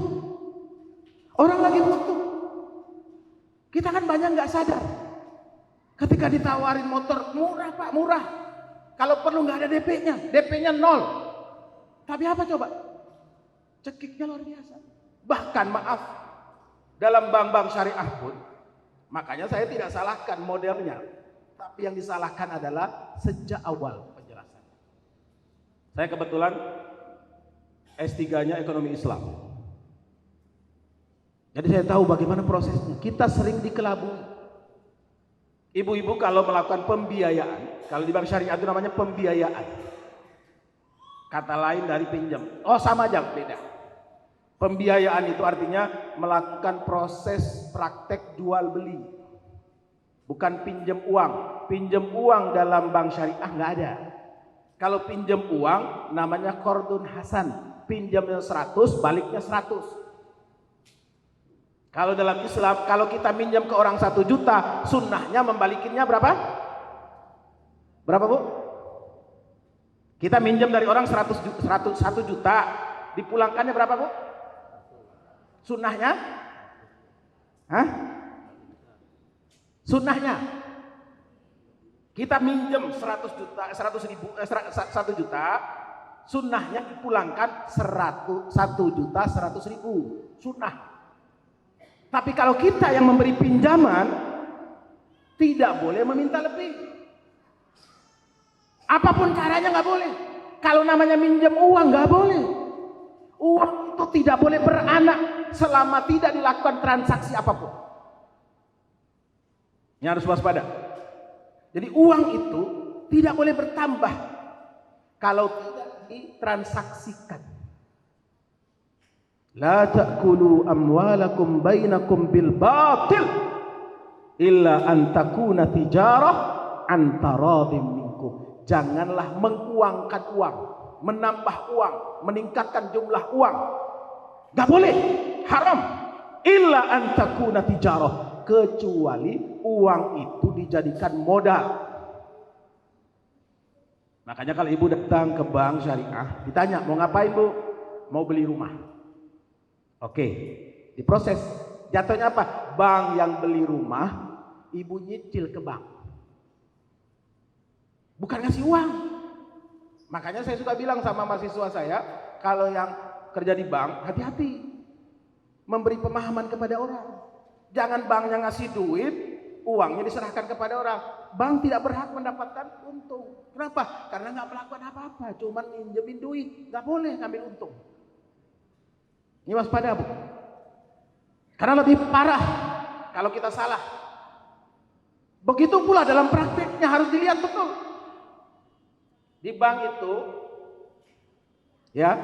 Orang lagi butuh. Kita kan banyak nggak sadar. Ketika ditawarin motor, murah Pak, murah. Kalau perlu nggak ada DP-nya, DP-nya 0. Tapi apa coba? Cekiknya luar biasa. Bahkan maaf, dalam bank-bank syariah pun, makanya saya tidak salahkan modelnya. Tapi yang disalahkan adalah sejak awal penjelasan. Saya kebetulan S3-nya ekonomi Islam. Jadi saya tahu bagaimana prosesnya. Kita sering dikelabui. Ibu-ibu kalau melakukan pembiayaan, kalau di bank syariah itu namanya pembiayaan. Kata lain dari pinjam. Oh sama aja, beda. Pembiayaan itu artinya melakukan proses praktek jual beli. Bukan pinjam uang. Pinjam uang dalam bank syariah nggak ada. Kalau pinjam uang namanya qardun hasan. Pinjamnya 100, baliknya 100. Kalau dalam Islam, kalau kita minjam ke orang 1 juta, sunnahnya membalikinnya berapa? Berapa Bu? Kita minjam dari orang 1 juta, dipulangkannya berapa Bu? Sunnahnya? Hah? Sunnahnya? Kita minjam 100 juta, 1 juta, sunnahnya dipulangkan 1.100.000 sunnah. Tapi kalau kita yang memberi pinjaman tidak boleh meminta lebih. Apapun caranya nggak boleh. Kalau namanya minjem uang nggak boleh. Uang itu tidak boleh beranak selama tidak dilakukan transaksi apapun. Ini harus waspada. Jadi uang itu tidak boleh bertambah kalau tidak ditransaksikan. La ta'kulu amwalakum bainakum bil batil illa an takuna tijarah an taradim minkum. janganlah menguangkan uang, menambah uang, meningkatkan jumlah uang. Gak boleh, haram. Illa an takuna tijarah, kecuali uang itu dijadikan modal. Makanya kalau ibu datang ke bank syariah, ditanya mau ngapain bu? Mau beli rumah. Oke, diproses. Jatuhnya apa? Bank yang beli rumah, ibu nyicil ke bank, bukan ngasih uang. Makanya saya suka bilang sama mahasiswa saya, kalau yang kerja di bank, hati-hati memberi pemahaman kepada orang. Jangan banknya ngasih duit, uangnya diserahkan kepada orang. Bank tidak berhak mendapatkan untung. Kenapa? Karena nggak melakukan apa-apa, cuman minjemin duit. Nggak boleh ngambil untung. Ini waspada, Bu. Karena lebih parah kalau kita salah. Begitu pula dalam prakteknya harus dilihat betul. Di bank itu, ya,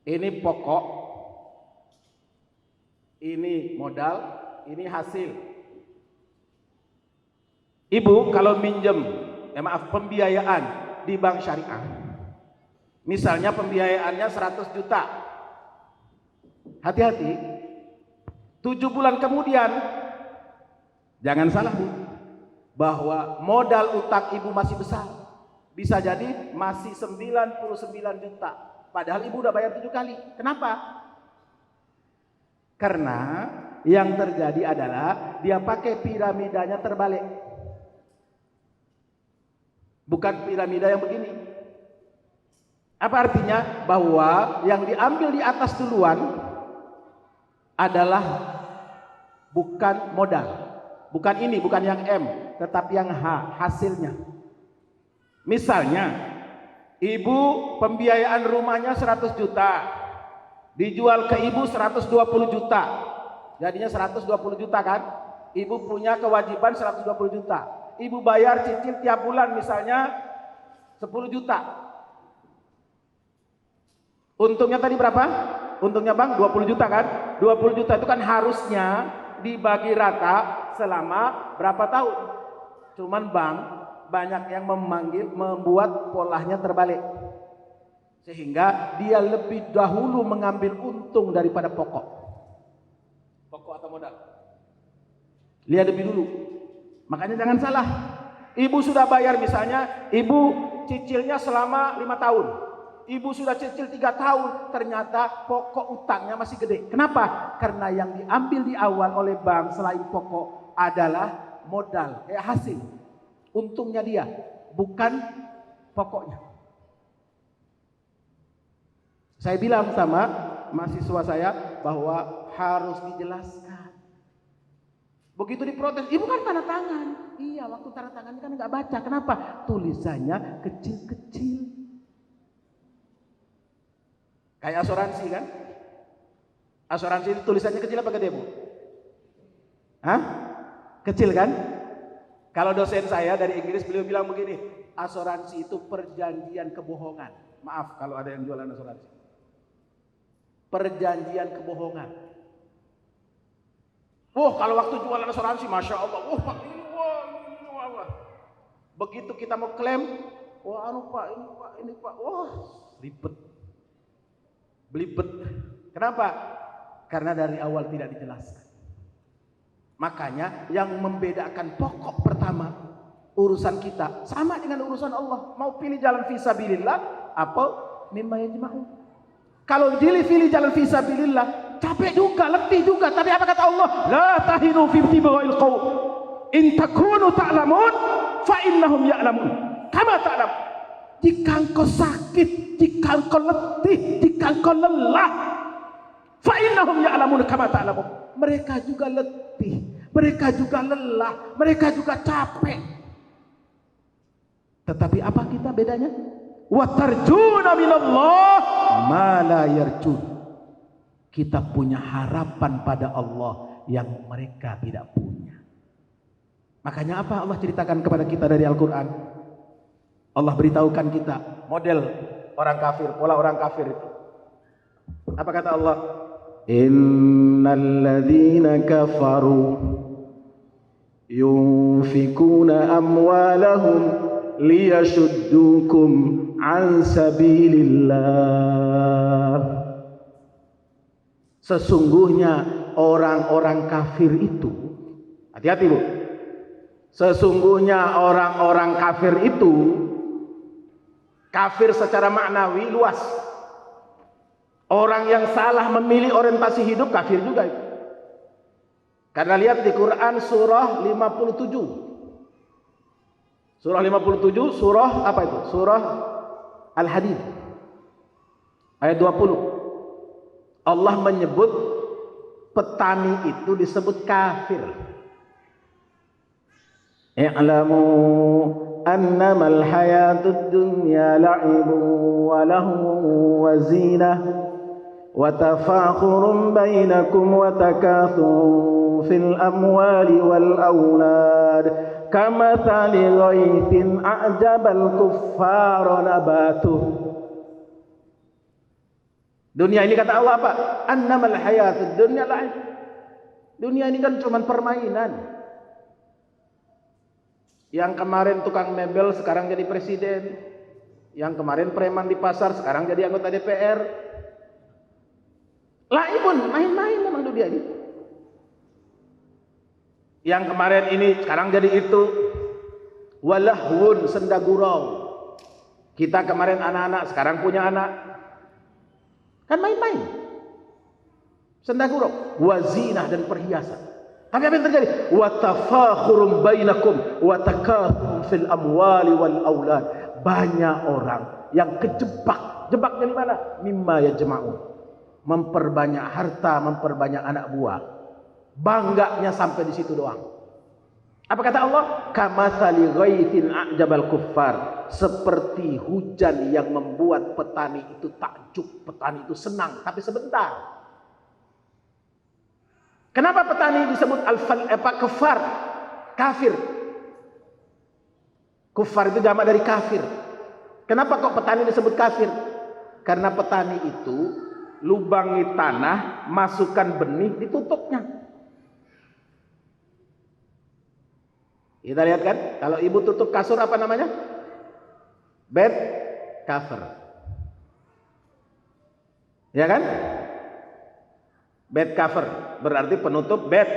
ini pokok, ini modal, ini hasil. Ibu kalau minjem, pembiayaan di bank syariah, misalnya pembiayaannya 100 juta. Hati-hati, 7 bulan kemudian, jangan salah Bu, bahwa modal utang ibu masih besar. Bisa jadi masih 99 juta. Padahal ibu udah bayar 7 kali. Kenapa? Karena yang terjadi adalah dia pakai piramidanya terbalik. Bukan piramida yang begini. Apa artinya? Bahwa yang diambil di atas duluan adalah bukan modal. Bukan ini, bukan yang M, tetapi yang H, hasilnya. Misalnya, ibu pembiayaan rumahnya 100 juta, dijual ke ibu 120 juta, jadinya 120 juta kan? Ibu punya kewajiban 120 juta. Ibu bayar cicil tiap bulan misalnya 10 juta. Untungnya tadi berapa? Untungnya bang 20 juta kan? 20 juta itu kan harusnya dibagi rata selama berapa tahun? Cuman bank banyak yang membuat polanya terbalik. Sehingga dia lebih dahulu mengambil untung daripada pokok. Pokok atau modal. Lihat lebih dulu. Makanya jangan salah. Ibu sudah bayar misalnya, ibu cicilnya selama 5 tahun. Ibu sudah cicil 3 tahun, ternyata pokok utangnya masih gede. Kenapa? Karena yang diambil di awal oleh bank selain pokok adalah modal, hasil. Untungnya dia, bukan pokoknya. Saya bilang sama mahasiswa saya bahwa harus dijelaskan. Begitu diprotes, ibu kan tanda tangan. Iya, waktu tanda tangan kan nggak baca. Kenapa? Tulisannya kecil-kecil. Kayak asuransi kan? Asuransi itu tulisannya kecil apa gede Bu? Hah? Kecil kan? Kalau dosen saya dari Inggris beliau bilang begini, asuransi itu perjanjian kebohongan. Maaf kalau ada yang jualan asuransi. Perjanjian kebohongan. Wah, kalau waktu jualan asuransi, masya Allah, wah Pak ini, wah. Begitu kita mau klaim, wah Pak ini Pak, wah ribet. Belibet. Kenapa? Karena dari awal tidak dijelaskan. Makanya yang membedakan pokok pertama urusan kita sama dengan urusan Allah. Mau pilih jalan fisabilillah apa mimma yajma'un. Kalau pilih jalan fisabilillah capek juga, letih juga. Tapi apa kata Allah? La tahinu fi ibtigha'il qaum. In takunu ta'lamun fa innahum ya'lamun. Kama ta'lam. Jika engkau sakit, jika engkau letih, jika engkau lelah, fa innahum ya'lamun kama ta'lamun. Mereka juga letih, mereka juga lelah, mereka juga capek. Tetapi apa kita bedanya? Wa tarjuna minallah ma la yarjun. Kita punya harapan pada Allah yang mereka tidak punya. Makanya apa Allah ceritakan kepada kita dari Al-Quran? Allah beritahukan kita model orang kafir, pola orang kafir itu. Apa kata Allah? Innal ladzina kafaru yunfikuna amwalahum liyashuddukum an sabilillah. Sesungguhnya orang-orang kafir itu, hati-hati Bu, sesungguhnya orang-orang kafir itu, kafir secara maknawi luas. Orang yang salah memilih orientasi hidup kafir juga itu. Karena lihat di Quran surah 57. Surah 57, surah apa itu? Surah Al-Hadid. Ayat 20. Allah menyebut petani itu disebut kafir. I'lamu annamal hayatud dunya la'ibun wa lahwun wa zinah wa tafakhurun bainakum wa takathurun fil amwali wal aulad kamathali ghaythin a'jabal kuffara nabatuh. Dunia ini kata Allah apa? Annamal hayatud dunya la'ib. Dunia ini kan cuma permainan. Yang kemarin tukang mebel sekarang jadi presiden. Yang kemarin preman di pasar sekarang jadi anggota DPR. Laibun, main-main memang dunia ini. Yang kemarin ini sekarang jadi itu. Walahwun, senda gurau. Kita kemarin anak-anak sekarang punya anak. Kan main-main, senda gurau, wazinah dan perhiasan. Tapi apa yang terjadi? Watafakhurum bainakum, watakathurun fil amwali wal aulad. Banyak orang yang kejebak. Jebaknya di mana? Mimma yajma'un. Memperbanyak harta, memperbanyak anak buah. Bangganya sampai di situ doang. Apa kata Allah? Kamathali ghaithin a'jabal kuffar. Seperti hujan yang membuat petani itu takjub, petani itu senang, tapi sebentar. Kenapa petani disebut kufar? Kafir. Kufar itu jamak dari kafir. Kenapa kok petani disebut kafir? Karena petani itu lubangi tanah, masukkan benih, ditutupnya. Kita lihat kan, kalau ibu tutup kasur apa namanya? Bed cover. Ya kan? Bed cover berarti penutup bed.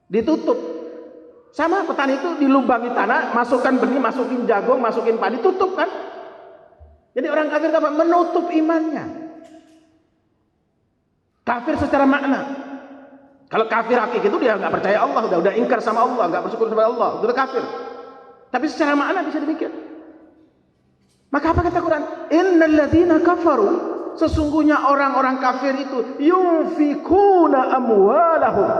Ditutup. Sama petani itu dilubangi tanah, masukkan benih, masukin jagung, masukin padi, tutup kan? Jadi orang kafir apa? Menutup imannya. Kafir secara makna. Kalau kafir hakiki itu dia nggak percaya Allah, udah ingkar sama Allah, nggak bersyukur kepada Allah, udah kafir. Tapi secara makna bisa demikian. Maka apa kata Quran? Innal ladzina kafaru, sesungguhnya orang-orang kafir itu yunfikuna amwalahum.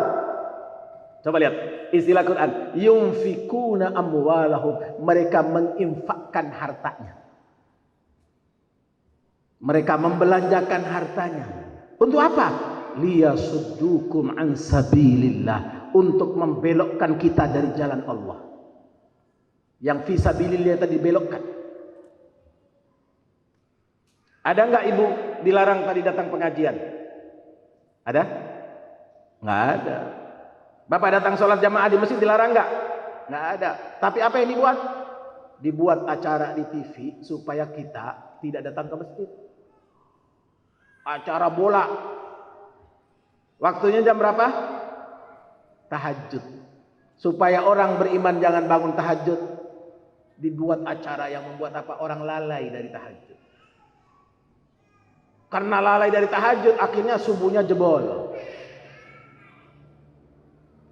Coba lihat istilah Quran, yunfikuna amwalahum, mereka menginfakkan hartanya. Mereka membelanjakan hartanya. Untuk apa? Liyasuddukum an sabilillah, untuk membelokkan kita dari jalan Allah. Yang fi sabilillah tadi belokkan. Ada enggak ibu dilarang tadi datang pengajian? Ada? Enggak ada. Bapak datang sholat jamaah di masjid dilarang enggak? Enggak ada. Tapi apa yang dibuat? Dibuat acara di TV supaya kita tidak datang ke masjid. Acara bola. Waktunya jam berapa? Tahajud. Supaya orang beriman jangan bangun tahajud, dibuat acara yang membuat apa? Orang lalai dari tahajud. Karena lalai dari tahajud, akhirnya subuhnya jebol.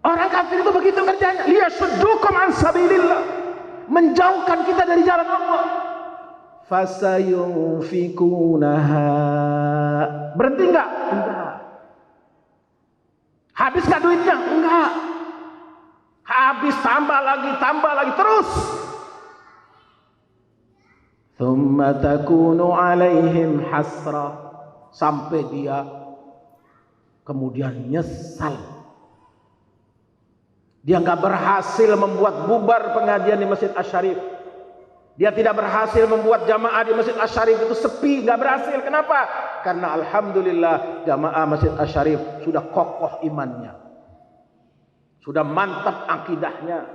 Orang kafir itu begitu kerjanya. Liyasuddukum an sabilillah, menjauhkan kita dari jalan Allah. Fasayunfikunaha. Berhenti enggak? Enggak. Habis gak duitnya? Enggak. Habis tambah lagi terus. Thumma takunu alaihim hasrah, sampai dia kemudian nyesal. Dia nggak berhasil membuat bubar pengajian di Masjid Asy-Syarif. Dia tidak berhasil membuat jamaah di Masjid Asy-Syarif itu sepi, nggak berhasil. Kenapa? karena alhamdulillah jamaah Masjid Asy-Syarif sudah kokoh imannya, sudah mantap akidahnya,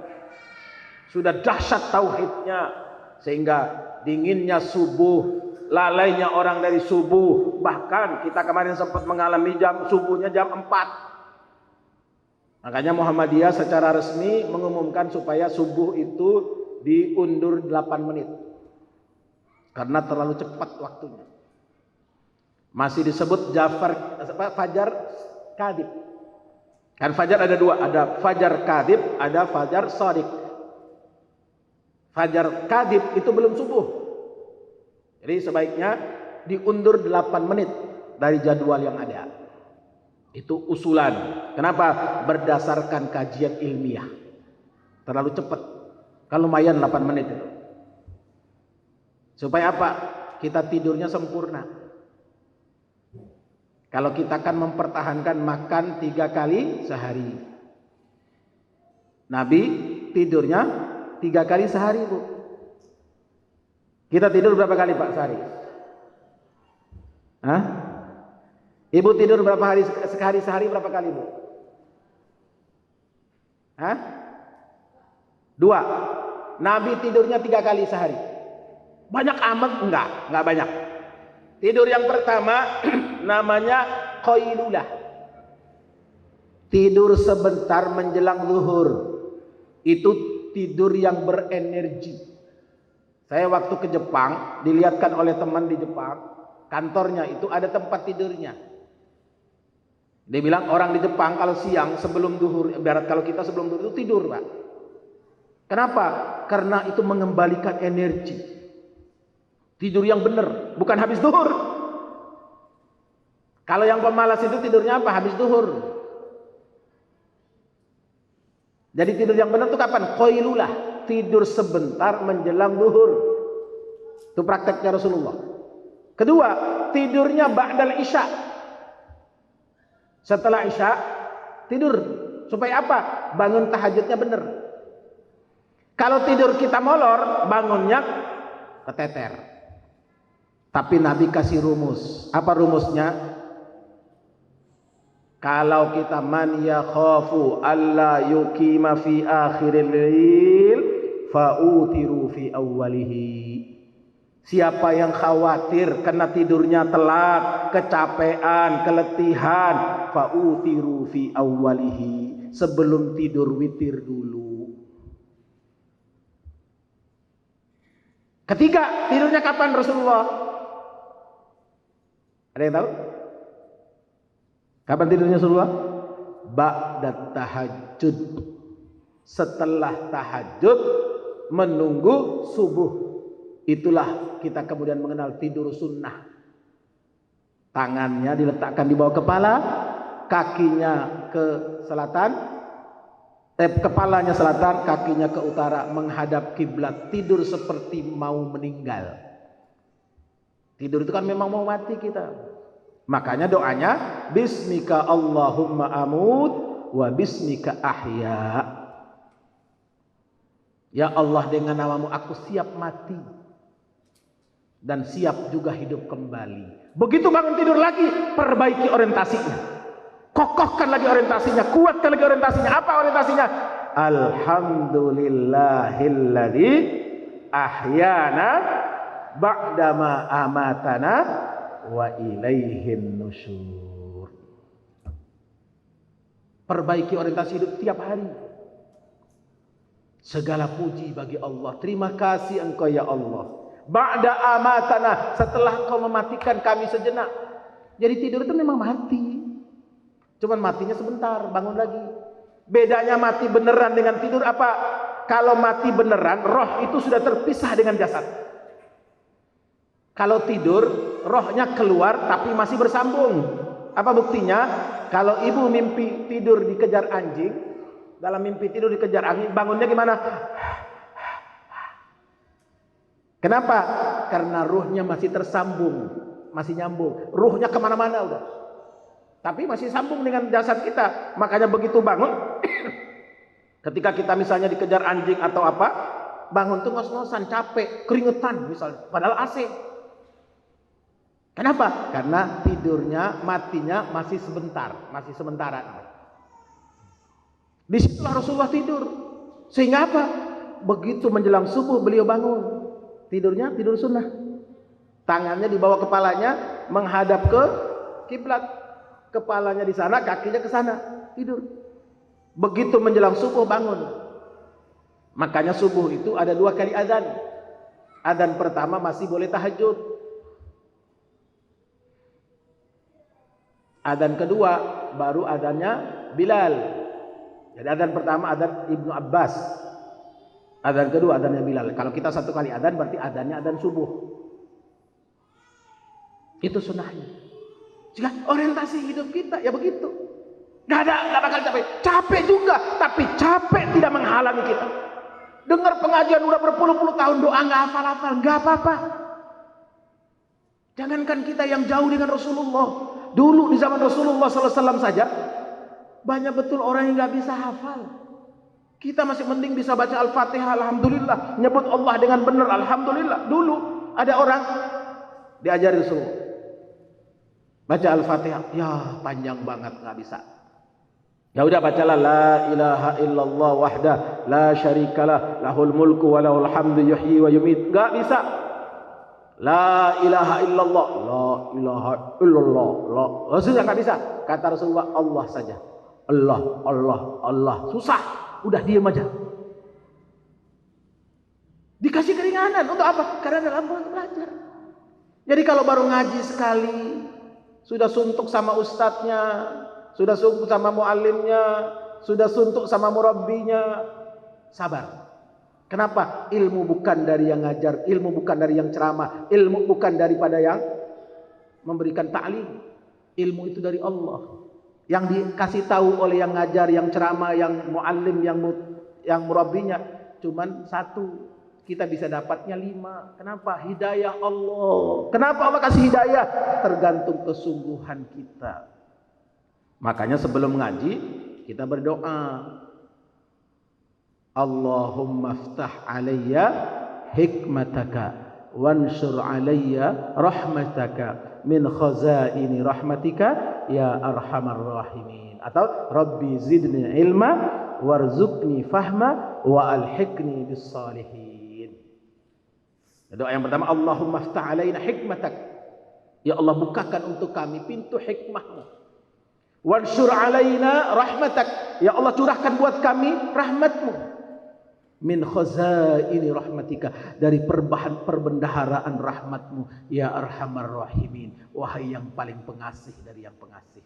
sudah dahsyat tauhidnya, sehingga dinginnya subuh, lalainya orang dari subuh, bahkan kita kemarin sempat mengalami jam subuhnya jam 4. Makanya Muhammadiyah secara resmi mengumumkan supaya subuh itu diundur 8 menit. Karena terlalu cepat waktunya. Masih disebut fajar kadhib. Kan fajar ada 2, ada fajar kadhib, ada fajar shadiq. Fajar kadhib itu belum subuh. Jadi sebaiknya diundur 8 menit dari jadwal yang ada. Itu usulan. Kenapa? Berdasarkan kajian ilmiah. Terlalu cepat. Kan lumayan 8 menit itu. Supaya apa? Kita tidurnya sempurna. Kalau kita kan mempertahankan makan 3 kali sehari. Nabi tidurnya 3 kali sehari, Bu. Kita tidur berapa kali, Pak, sehari? Hah? Ibu tidur berapa sehari berapa kali, Bu? Hah? 2. Nabi tidurnya 3 kali sehari. Banyak amat? Enggak banyak. Tidur yang pertama namanya qailulah. Tidur sebentar menjelang zuhur. Itu tidur yang berenergi. Saya waktu ke Jepang, dilihatkan oleh teman di Jepang, kantornya itu ada tempat tidurnya. Dia bilang orang di Jepang kalau siang sebelum zuhur, ibarat kalau kita sebelum zuhur itu tidur, Pak. Kenapa? Karena itu mengembalikan energi. Tidur yang benar, bukan habis zuhur. Kalau yang pemalas itu tidurnya apa? Habis zuhur. Jadi tidur yang benar itu kapan? Qailulah, tidur sebentar menjelang zuhur. Itu prakteknya Rasulullah. Kedua, tidurnya ba'dal isya. Setelah isya tidur. Supaya apa? Bangun tahajudnya benar. Kalau tidur kita molor, bangunnya keteter. Tapi Nabi kasih rumus. Apa rumusnya? Kalau kita man yakhafu alla yuqima fi akhiril lail fa'utiru fi awwalihi. Siapa yang khawatir karena tidurnya telat, kecapean, keletihan, fa'utiru fi awwalihi. Sebelum tidur witir dulu. Ketiga, tidurnya kapan Rasulullah? Ada yang tahu? Kapan tidurnya Rasulullah? Ba'da tahajud. Setelah tahajud menunggu subuh. Itulah kita kemudian mengenal tidur sunnah. Tangannya diletakkan di bawah kepala, kakinya ke selatan, kepalanya selatan, kakinya ke utara, menghadap kiblat. Tidur seperti mau meninggal. Tidur itu kan memang mau mati kita. Makanya doanya bismika Allahumma amut wa bismika ahya. Ya Allah, dengan namamu aku siap mati dan siap juga hidup kembali. Begitu bangun tidur lagi, perbaiki orientasinya. Kokohkan lagi orientasinya, kuatkan lagi orientasinya. Apa orientasinya? Alhamdulillahilladzi ahyana ba'dama amatana wa ilaihin nusyur. Perbaiki orientasi hidup tiap hari. Segala puji bagi Allah. Terima kasih Engkau ya Allah. Ba'da amatana, setelah Engkau mematikan kami sejenak. Jadi tidur itu memang mati. Cuman matinya sebentar, bangun lagi. Bedanya mati beneran dengan tidur apa? Kalau mati beneran, roh itu sudah terpisah dengan jasad. Kalau tidur, rohnya keluar tapi masih bersambung. Apa buktinya? Kalau ibu mimpi tidur dikejar anjing, dalam mimpi tidur dikejar anjing, bangunnya gimana? Kenapa? Karena ruhnya masih tersambung, masih nyambung. Ruhnya kemana-mana udah. Tapi masih sambung dengan jasad kita. Makanya begitu bangun, ketika kita misalnya dikejar anjing atau apa, bangun tuh ngos-ngosan, capek, keringetan misalnya. Padahal AC. Kenapa? Karena tidurnya, matinya masih sementara. Disitulah Rasulullah tidur. Sehingga apa? Begitu menjelang subuh beliau bangun. Tidurnya tidur sunnah. Tangannya di bawah kepalanya menghadap ke kiblat. Kepalanya di sana, kakinya ke sana. Tidur. Begitu menjelang subuh bangun. Makanya subuh itu ada 2 kali azan. Azan pertama masih boleh tahajud. Adzan kedua baru adzannya Bilal. Jadi adzan pertama adzan Ibnu Abbas. Adzan kedua adzannya Bilal. Kalau kita 1 kali adzan berarti adzannya adzan subuh. Itu sunnahnya. Jika orientasi hidup kita ya begitu. Gak bakal capek. Capek juga, tapi capek tidak menghalangi kita. Dengar pengajian udah berpuluh-puluh tahun doa nggak hafal-hafal, nggak apa-apa. Jangankan kita yang jauh dengan Rasulullah. Dulu di zaman Rasulullah SAW saja banyak betul orang yang nggak bisa hafal. Kita masih mending bisa baca Al-Fatihah, alhamdulillah, nyebut Allah dengan benar, alhamdulillah. Dulu ada orang diajari Rasulullah baca Al-Fatihah, ya panjang banget nggak bisa. Ya udah bacalah la ilaha illallah wahdah la syarikalah lahul mulku wa lahul hamdu yuhyi wa yumiit. Nggak bisa. La ilaha illallah, la ilaha illallah, la. Rasulullah nggak bisa. Kata Rasulullah Allah saja. Allah. Susah. Udah diam aja. Dikasih keringanan untuk apa? Karena dalam belajar. Jadi kalau baru ngaji sekali, sudah suntuk sama ustadznya, sudah suntuk sama muallimnya, sudah suntuk sama murabbinya, sabar. Kenapa? Ilmu bukan dari yang ngajar, ilmu bukan dari yang ceramah, ilmu bukan daripada yang memberikan ta'lim. Ilmu itu dari Allah. Yang dikasih tahu oleh yang ngajar, yang ceramah, yang muallim, yang murabbinya cuman 1. Kita bisa dapatnya 5. Kenapa? Hidayah Allah. Kenapa Allah kasih hidayah? Tergantung kesungguhan kita. Makanya sebelum ngaji kita berdoa. Allahumma ftah alayya hikmataka wansur alayya rahmataka min khazaini rahmatika ya arhamar rahimin. Atau Rabbi zidni ilma warzuqni fahma wa alhiqni bis salihin. Doa yang pertama, Allahumma ftah alayna hikmatak. Ya Allah, bukakan untuk kami pintu hikmahmu. Wansur alayna rahmatak. Ya Allah, curahkan buat kami rahmatmu. Min khazaini rahmatika, dari perbendaharaan rahmatmu ya arhamar rahimin, wahai yang paling pengasih dari yang pengasih.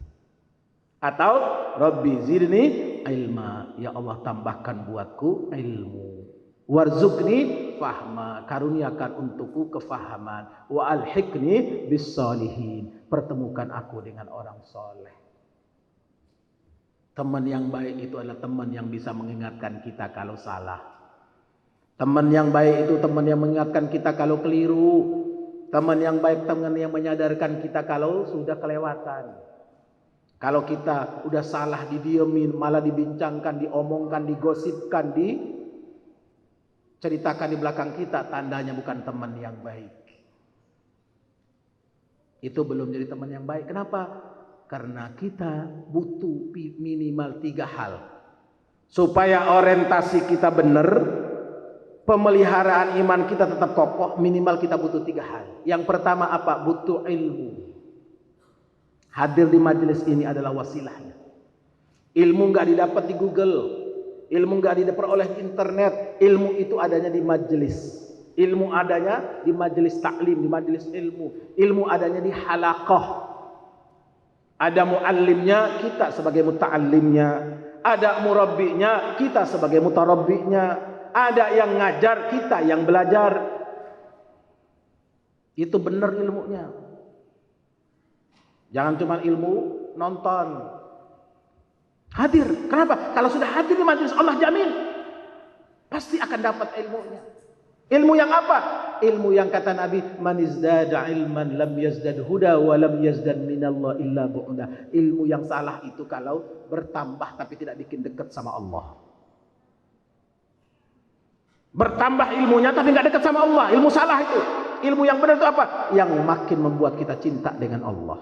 Atau Rabbi zidni ilma, ya Allah tambahkan buatku ilmu. Warzuqni fahma, karuniakan untukku kefahaman. Wa alhiqni bis salihin, pertemukan aku dengan orang soleh. Teman yang baik itu adalah teman yang bisa mengingatkan kita kalau salah. Teman yang baik itu teman yang mengingatkan kita kalau keliru. Teman yang baik, teman yang menyadarkan kita kalau sudah kelewatan. Kalau kita udah salah didiemin, malah dibincangkan, diomongkan, digosipkan, diceritakan di belakang kita, tandanya bukan teman yang baik. Itu belum jadi teman yang baik. Kenapa? Karena kita butuh minimal 3 hal. Supaya orientasi kita benar, pemeliharaan iman kita tetap kokoh, minimal kita butuh 3 hal. Yang pertama apa? Butuh ilmu. Hadir di majelis ini adalah wasilahnya. Ilmu nggak didapat di Google, ilmu nggak diperoleh di internet. Ilmu itu adanya di majelis. Ilmu adanya di majelis taklim, di majelis ilmu. Ilmu adanya di halaqah. Ada muallimnya, kita sebagai muta'allimnya. Ada murabbinya, kita sebagai mutarabbinya. Ada yang ngajar, kita yang belajar. Itu benar ilmunya. Jangan cuma ilmu nonton. Hadir. Kenapa? Kalau sudah hadir di majelis, Allah jamin pasti akan dapat ilmunya. Ilmu yang apa? Ilmu yang kata Nabi, man izdada ilman lam yazdad huda wa lam yazdad minallah illa bu'da. Ilmu yang salah itu kalau bertambah tapi tidak bikin dekat sama Allah. Bertambah ilmunya tapi nggak dekat sama Allah, ilmu salah itu. Ilmu yang benar itu apa? Yang makin membuat kita cinta dengan Allah,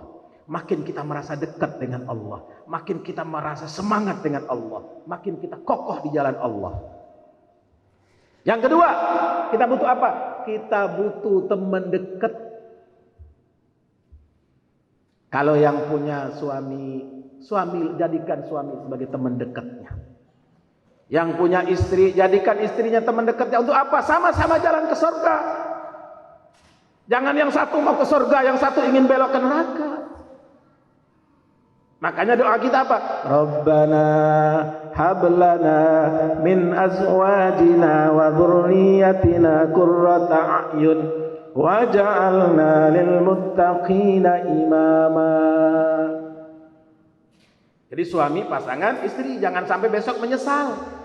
makin kita merasa dekat dengan Allah, makin kita merasa semangat dengan Allah, makin kita kokoh di jalan Allah. Yang kedua, kita butuh apa? Kita butuh teman dekat. Kalau yang punya suami jadikan suami sebagai teman dekatnya. Yang punya istri, jadikan istrinya teman dekatnya. Untuk apa? Sama-sama jalan ke surga. Jangan yang satu mau ke surga, yang satu ingin belok ke neraka. Makanya doa kita apa? Rabbana hablana min azwajina wa dhurriyyatina qurrata a'yun waj'alna lil muttaqina imama. Jadi suami, pasangan, istri jangan sampai besok menyesal.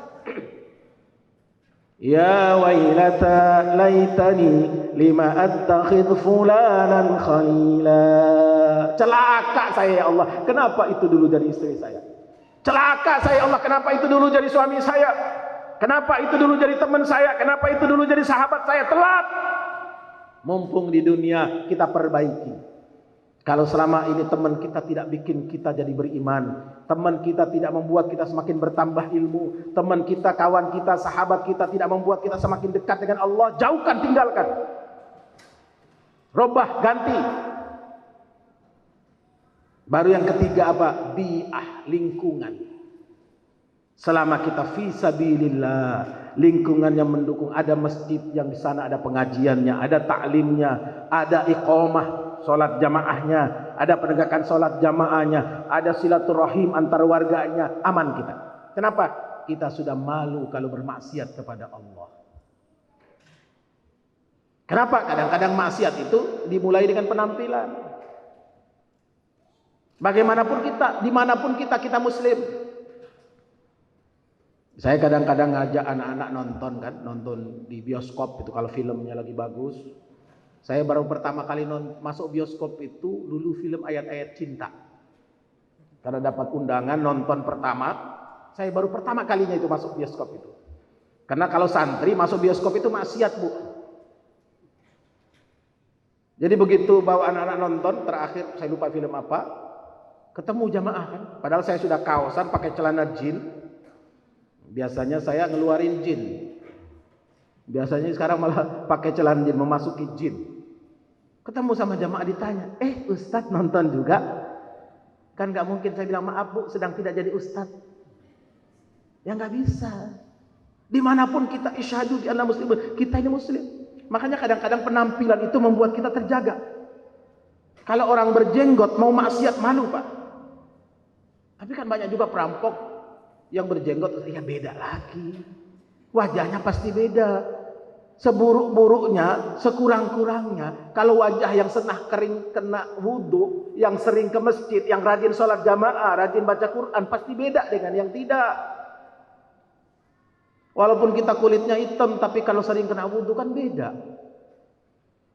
Ya wailata laitani lima attakhidh fulanan khalila. Celaka saya ya Allah, kenapa itu dulu jadi istri saya? Celaka saya ya Allah, kenapa itu dulu jadi suami saya? Kenapa itu dulu jadi teman saya? Kenapa itu dulu jadi sahabat saya? Telat. Mumpung di dunia kita perbaiki. Kalau selama ini teman kita tidak bikin kita jadi beriman, teman kita tidak membuat kita semakin bertambah ilmu, teman kita, kawan kita, sahabat kita tidak membuat kita semakin dekat dengan Allah, jauhkan, tinggalkan. Robah, ganti. Baru yang ketiga apa? Bi'ah, lingkungan. Selama kita fi sabilillah, lingkungan yang mendukung, ada masjid yang di sana ada pengajiannya, ada taklimnya, ada iqamah salat jamaahnya, ada penegakan salat jamaahnya, ada silaturahim antar warganya, aman kita. Kenapa? Kita sudah malu kalau bermaksiat kepada Allah. Kenapa? Kadang-kadang maksiat itu dimulai dengan penampilan. Bagaimanapun kita, dimanapun kita muslim. Saya kadang-kadang ngajak anak-anak nonton di bioskop itu kalau filmnya lagi bagus. Saya baru pertama kali masuk bioskop itu dulu film ayat-ayat cinta. Karena dapat undangan nonton pertama, saya baru pertama kalinya itu masuk bioskop itu. Karena kalau santri masuk bioskop itu maksiat, Bu. Jadi begitu bawa anak-anak nonton, terakhir saya lupa film apa, ketemu jamaah kan. Padahal saya sudah kaosan pakai celana jin. Biasanya saya ngeluarin jin. Biasanya sekarang malah pakai celana jin, memasuki jin. Ketemu sama jamaah ditanya, Ustadz nonton juga? Kan gak mungkin saya bilang, maaf Bu, sedang tidak jadi Ustadz. Ya gak bisa. Dimanapun kita isyhadu di anna muslimun, kita ini muslim. Makanya kadang-kadang penampilan itu membuat kita terjaga. Kalau orang berjenggot mau maksiat, malu Pak. Tapi kan banyak juga perampok yang berjenggot, ya beda lagi. Wajahnya pasti beda. Seburuk-buruknya, sekurang-kurangnya, kalau wajah yang senah kering kena wudhu, yang sering ke masjid, yang rajin sholat jamaah, rajin baca Quran, pasti beda dengan yang tidak. Walaupun kita kulitnya hitam, tapi kalau sering kena wudhu kan beda.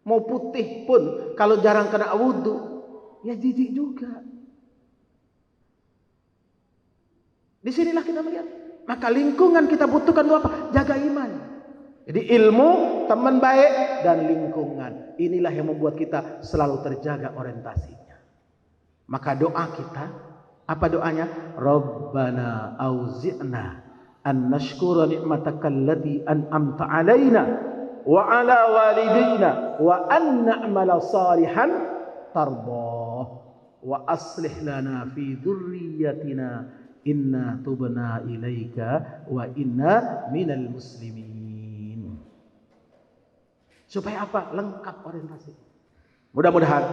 Mau putih pun, kalau jarang kena wudhu, ya jijik juga. Disinilah kita melihat. Maka lingkungan kita butuhkan apa? Jaga iman. Jadi ilmu, teman baik, dan lingkungan. Inilah yang membuat kita selalu terjaga orientasinya. Maka doa kita, apa doanya? Rabbana auzi'na an nashkura ni'mataka allati an'amta alaina wa ala walidina wa an na'mala salihan tardah wa aslih lana fi dhurriyyatina inna tubna ilaika wa inna minal muslimin. Supaya apa? Lengkap orientasi. Mudah-mudahan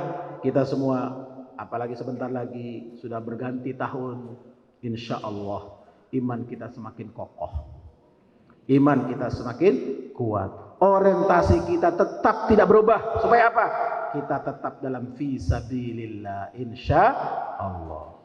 kita semua, apalagi sebentar lagi sudah berganti tahun, insya Allah iman kita semakin kokoh, iman kita semakin kuat, orientasi kita tetap tidak berubah. Supaya apa? Kita tetap dalam fi sabilillah, insya Allah.